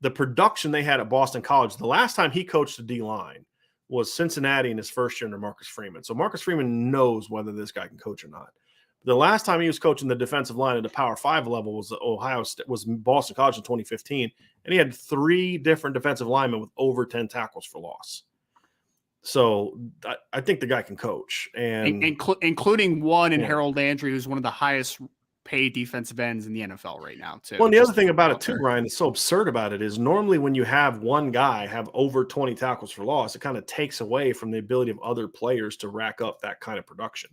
The production they had at Boston College, the last time he coached the D-line was Cincinnati in his first year under Marcus Freeman. So Marcus Freeman knows whether this guy can coach or not. The last time he was coaching the defensive line at the Power 5 level was Boston College in 2015, and he had 3 different defensive linemen with over 10 tackles for loss. So I think the guy can coach, and
including one in Harold Landry, who's one of the highest paid defensive ends in the NFL right now, too.
Well, and the other thing about it too, Ryan, that's so absurd about it is normally when you have one guy have over 20 tackles for loss, it kind of takes away from the ability of other players to rack up that kind of production.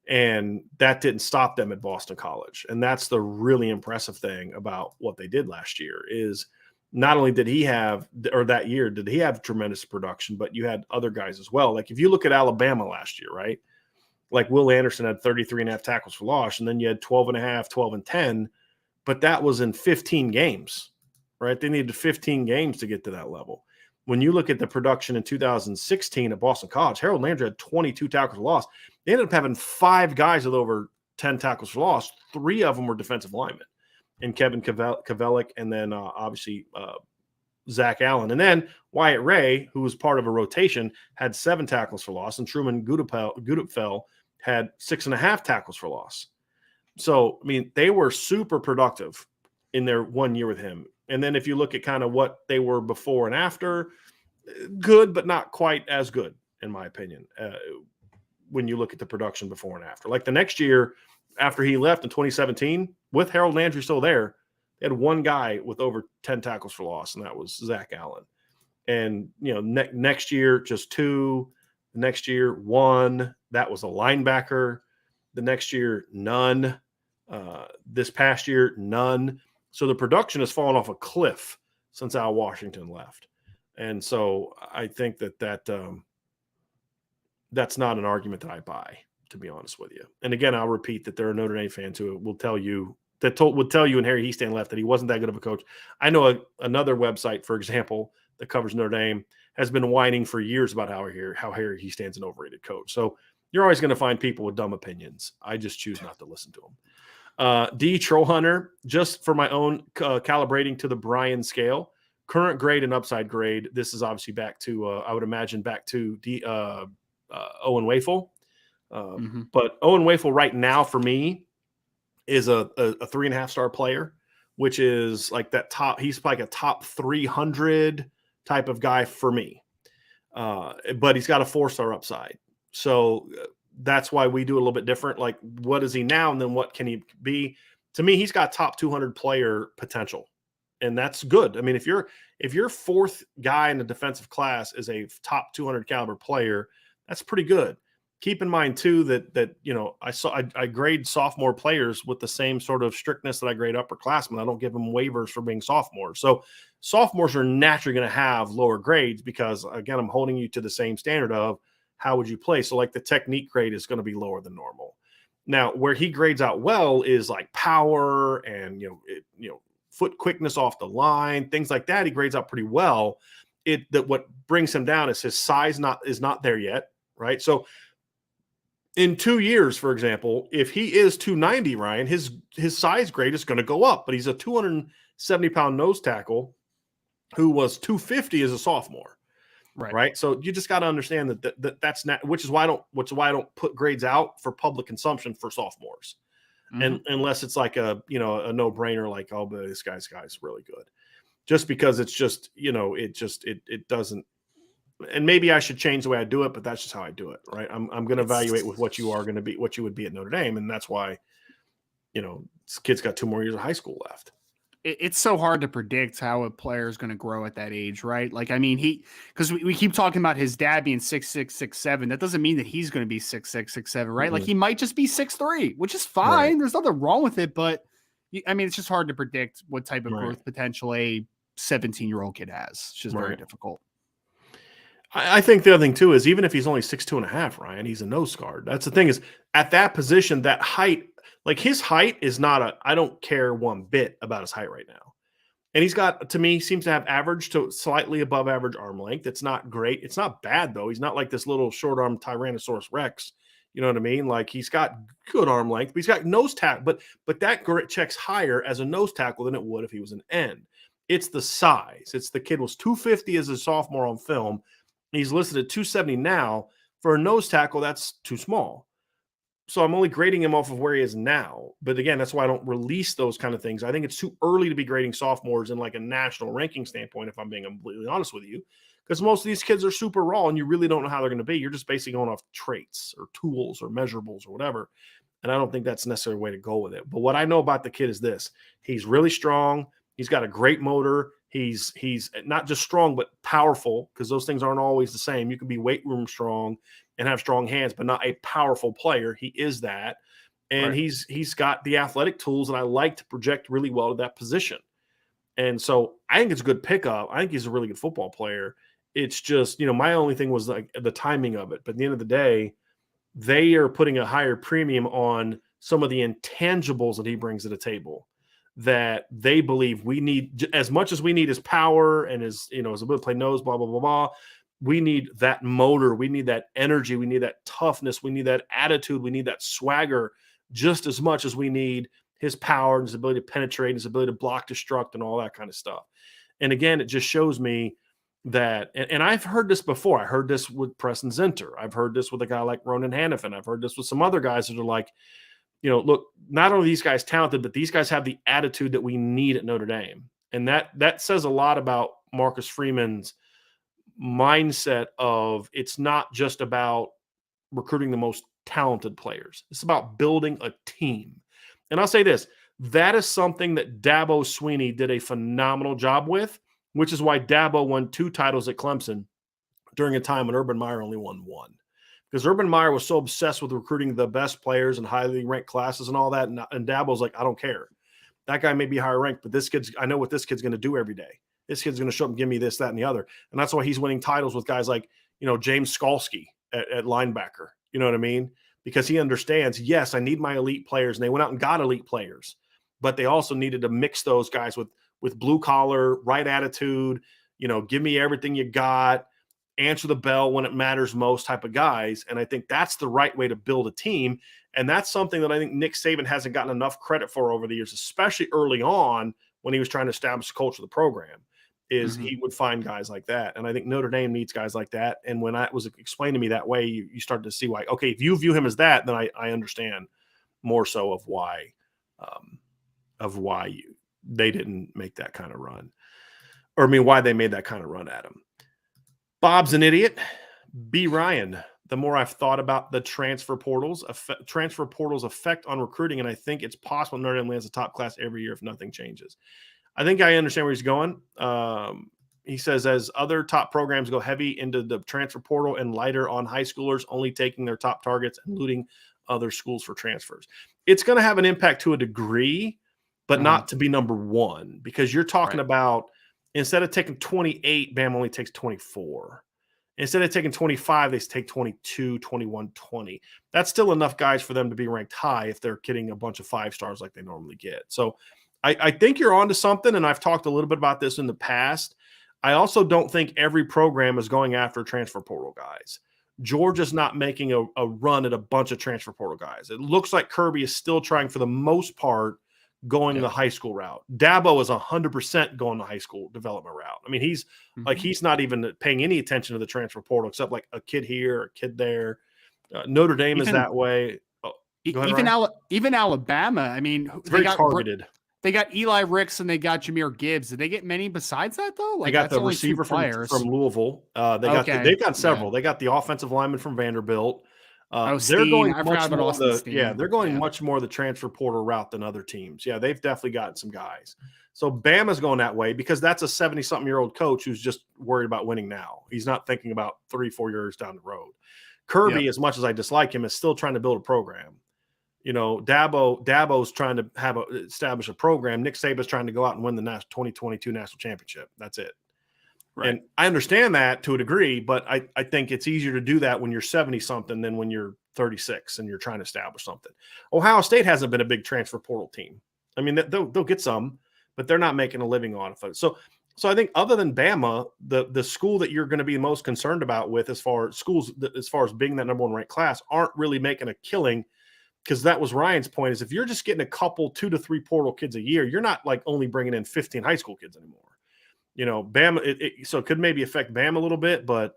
And that didn't stop them at Boston College. And that's the really impressive thing about what they did last year is not only did he have, or that year, did he have tremendous production, but you had other guys as well. Like if you look at Alabama last year, right? Like Will Anderson had 33.5 tackles for loss, and then you had 12.5, 12 and 10, but that was in 15 games, right? They needed 15 games to get to that level. When you look at the production in 2016 at Boston College, Harold Landry had 22 tackles for loss. They ended up having 5 guys with over 10 tackles for loss. 3 of them were defensive linemen, and Kevin Kavelik, and then obviously Zach Allen. And then Wyatt Ray, who was part of a rotation, had 7 tackles for loss, and Truman Gudupfel had 6.5 tackles for loss. So, I mean, they were super productive in their 1 year with him. And then if you look at kind of what they were before and after, good, but not quite as good, in my opinion, when you look at the production before and after. Like the next year after he left in 2017, with Harold Landry still there, they had 1 guy with over 10 tackles for loss, and that was Zach Allen. And, next year, just 2. The next year, 1. That was a linebacker. The next year, none. This past year, none. So the production has fallen off a cliff since Al Washington left. And so I think that's not an argument that I buy, to be honest with you. And again, I'll repeat that there are Notre Dame fans who will tell you would tell you when Harry Hiestand left that he wasn't that good of a coach. I know another website, for example, that covers Notre Dame has been whining for years about how Harry Hiestand's an overrated coach. So you're always going to find people with dumb opinions. I just choose not to listen to them. D. Trollhunter, just for my own calibrating to the Brian scale, current grade and upside grade. This is obviously back to, I would imagine, back to Owen Wafle. But Owen Wafle right now for me is a 3.5-star player, which is like that top. He's like a top 300 type of guy for me. But he's got a 4-star upside. So that's why we do a little bit different. Like, what is he now? And then what can he be? To me, he's got top 200 player potential and that's good. I memean, if your fourth guy in the defensive class is a top 200 caliber player, that's pretty good. Keep in mind too that I grade sophomore players with the same sort of strictness that I grade upperclassmen. I don't give them waivers for being sophomores. So sophomores are naturally going to have lower grades because, again, I'm holding you to the same standard of how would you play. So like the technique grade is going to be lower than normal. Now, where he grades out well is like power and foot quickness off the line, things like that. He grades out pretty well. That what brings him down is his size is not there yet, right? So in 2 years, for example, if he is 290, Ryan, his size grade is going to go up, but he's a 270-pound nose tackle who was 250 as a sophomore, right? So you just got to understand that's not, which is why I don't put grades out for public consumption for sophomores, and unless it's like a no-brainer, like, oh, but this guy's really good, just because it's just it doesn't. And maybe I should change the way I do it, but that's just how I do it, right? I'm going to evaluate with what you are going to be, what you would be at Notre Dame, and that's why, this kid's got 2 more years of high school left.
It's so hard to predict how a player is going to grow at that age, right? Like, I mean, because we keep talking about his dad being 6'6", 6'7". That doesn't mean that he's going to be 6'6", 6'7", right? Like, he might just be 6'3", which is fine. Right. There's nothing wrong with it, but I mean, it's just hard to predict what type of growth potential a 17-year-old kid has. It's just very difficult.
I think the other thing too is even if he's only 6'2.5", Ryan, he's a nose guard. That's the thing is at that position, that height, like his height is not I don't care one bit about his height right now. And he's got, to me, seems to have average to slightly above average arm length. It's not great. It's not bad though. He's not like this little short arm Tyrannosaurus Rex. You know what I mean? Like he's got good arm length, but he's got nose tackle, but that checks higher as a nose tackle than it would if he was an end. It's the size. It's the kid was 250 as a sophomore on film. He's listed at 270 now. For a nose tackle, that's too small. So I'm only grading him off of where he is now. But again, that's why I don't release those kind of things. I think it's too early to be grading sophomores in like a national ranking standpoint, if I'm being completely honest with you, because most of these kids are super raw and you really don't know how they're going to be. You're just basically going off traits or tools or measurables or whatever. And I don't think that's necessarily a way to go with it. But what I know about the kid is this. He's really strong. He's got a great motor. He's not just strong, but powerful, because those things aren't always the same. You can be weight room strong and have strong hands, but not a powerful player. He is that. And he's got the athletic tools, and I like to project really well to that position. And so I think it's a good pickup. I think he's a really good football player. It's just, my only thing was like the timing of it. But at the end of the day, they are putting a higher premium on some of the intangibles that he brings to the table, that they believe we need as much as we need his power and his, his ability to play nose, blah, blah, blah, blah. We need that motor. We need that energy. We need that toughness. We need that attitude. We need that swagger just as much as we need his power and his ability to penetrate, his ability to block, destruct, and all that kind of stuff. And again, it just shows me that, and I've heard this before. I heard this with Preston Zinter. I've heard this with a guy like Ronan Hannafin. I've heard this with some other guys that are like, look, not only are these guys talented, but these guys have the attitude that we need at Notre Dame. And that says a lot about Marcus Freeman's mindset of it's not just about recruiting the most talented players. It's about building a team. And I'll say this, that is something that Dabo Swinney did a phenomenal job with, which is why Dabo won 2 titles at Clemson during a time when Urban Meyer only won 1. Because Urban Meyer was so obsessed with recruiting the best players and highly ranked classes and all that. And Dabo's like, I don't care. That guy may be higher ranked, but I know what this kid's going to do every day. This kid's going to show up and give me this, that, and the other. And that's why he's winning titles with guys like, James Skalski at linebacker. You know what I mean? Because he understands, yes, I need my elite players. And they went out and got elite players. But they also needed to mix those guys with blue collar, right attitude, give me everything you got. Answer the bell when it matters most type of guys. And I think that's the right way to build a team. And that's something that I think Nick Saban hasn't gotten enough credit for over the years, especially early on when he was trying to establish the culture of the program, is he would find guys like that. And I think Notre Dame needs guys like that. And when I was explained to me that way, you start to see why, okay, if you view him as that, then I understand more so of why they didn't make that kind of run, or why they made that kind of run at him. Bob's an idiot. B. Ryan, the more I've thought about the transfer portal's effect on recruiting, and I think it's possible Notre Dame lands a top class every year if nothing changes. I think I understand where he's going. He says, as other top programs go heavy into the transfer portal and lighter on high schoolers only taking their top targets and looting other schools for transfers. It's going to have an impact to a degree, but not to be number one, because you're talking about instead of taking 28, Bama only takes 24. Instead of taking 25, they take 22, 21, 20. That's still enough guys for them to be ranked high if they're getting a bunch of 5 stars like they normally get. So I think you're onto something, and I've talked a little bit about this in the past. I also don't think every program is going after transfer portal guys. Georgia's not making a run at a bunch of transfer portal guys. It looks like Kirby is still trying, for the most part, going the high school route. Dabo is 100% going the high school development route. I mean, he's he's not even paying any attention to the transfer portal except like a kid here, a kid there. Notre Dame is that way.
Even Alabama. I mean,
it's very targeted.
They got Eli Ricks and they got Jameer Gibbs. Did they get many besides that though?
Like, they got the receiver from Louisville. They've got several. They got the offensive lineman from Vanderbilt. They're going much more the transfer portal route than other teams. Yeah, they've definitely gotten some guys. So Bama's going that way because that's a 70-something-year-old coach who's just worried about winning now. He's not thinking about 3-4 years down the road. Kirby, as much as I dislike him, is still trying to build a program. You know, Dabo's trying to establish a program. Nick Saban's trying to go out and win the 2022 national championship. That's it. Right. And I understand that to a degree, but I think it's easier to do that when you're 70-something than when you're 36 and you're trying to establish something. Ohio State hasn't been a big transfer portal team. I mean, they'll get some, but they're not making a living on it. So I think other than Bama, the school that you're going to be most concerned about with as far as being that number one ranked class aren't really making a killing. Because that was Ryan's point, is if you're just getting a couple 2 to 3 portal kids a year, you're not like only bringing in 15 high school kids anymore. You know, Bama, so it could maybe affect Bama a little bit, but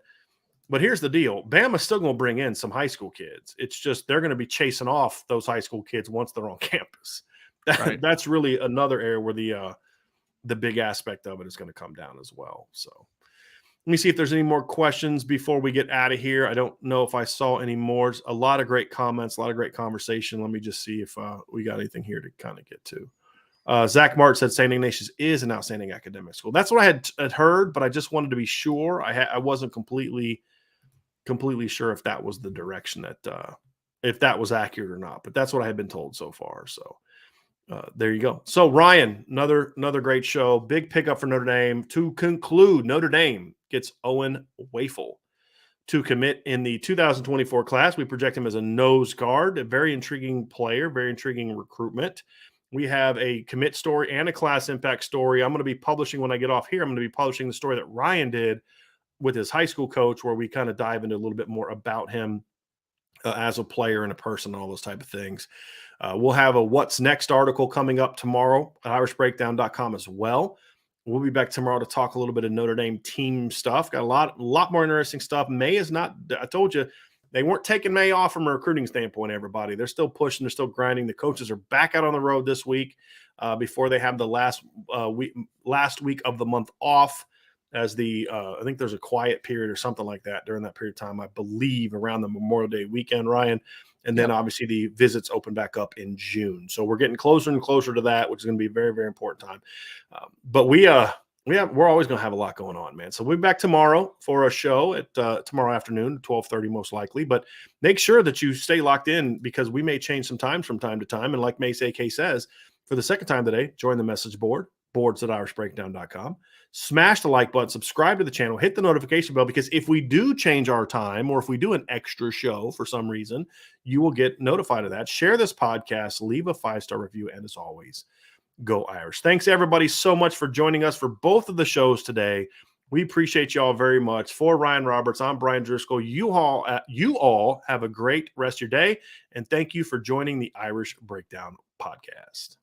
here's the deal. Bama's still going to bring in some high school kids. It's just they're going to be chasing off those high school kids once they're on campus. That's really another area where the big aspect of it is going to come down as well. So let me see if there's any more questions before we get out of here. I don't know if I saw any more. A lot of great comments, a lot of great conversation. Let me just see if we got anything here to kind of get to. Zach Martin said St. Ignatius is an outstanding academic school. That's what I had heard, but I just wanted to be sure. I wasn't completely sure if that was the direction that if that was accurate or not. But that's what I had been told so far. So there you go. So Ryan, another great show. Big pickup for Notre Dame. To conclude, Notre Dame gets Owen Wafle to commit in the 2024 class. We project him as a nose guard, a very intriguing player, very intriguing recruitment. We have a commit story and a class impact story. I'm going to be publishing when I get off here. I'm going to be publishing the story that Ryan did with his high school coach, where we kind of dive into a little bit more about him as a player and a person, and all those type of things. We'll have a What's Next article coming up tomorrow at irishbreakdown.com as well. We'll be back tomorrow to talk a little bit of Notre Dame team stuff. Got a lot more interesting stuff. May is not, I told you, they weren't taking May off from a recruiting standpoint, everybody. They're still pushing. They're still grinding. The coaches are back out on the road this week before they have the last week of the month off, as I think there's a quiet period or something like that during that period of time, I believe, around the Memorial Day weekend, Ryan. And then obviously the visits open back up in June. So we're getting closer and closer to that, which is going to be a very, very important time. But we're always going to have a lot going on, man. So we'll be back tomorrow for a show at tomorrow afternoon, 12:30 most likely. But make sure that you stay locked in, because we may change some times from time to time. And like Mace AK says, for the second time today, join the message board, boards@irishbreakdown.com. Smash the like button, subscribe to the channel, hit the notification bell, because if we do change our time or if we do an extra show for some reason, you will get notified of that. Share this podcast, leave a 5-star review, and as always, go Irish. Thanks everybody so much for joining us for both of the shows today. We appreciate you all very much. For Ryan Roberts, I'm Brian Driscoll. You all have a great rest of your day, and thank you for joining the Irish Breakdown podcast.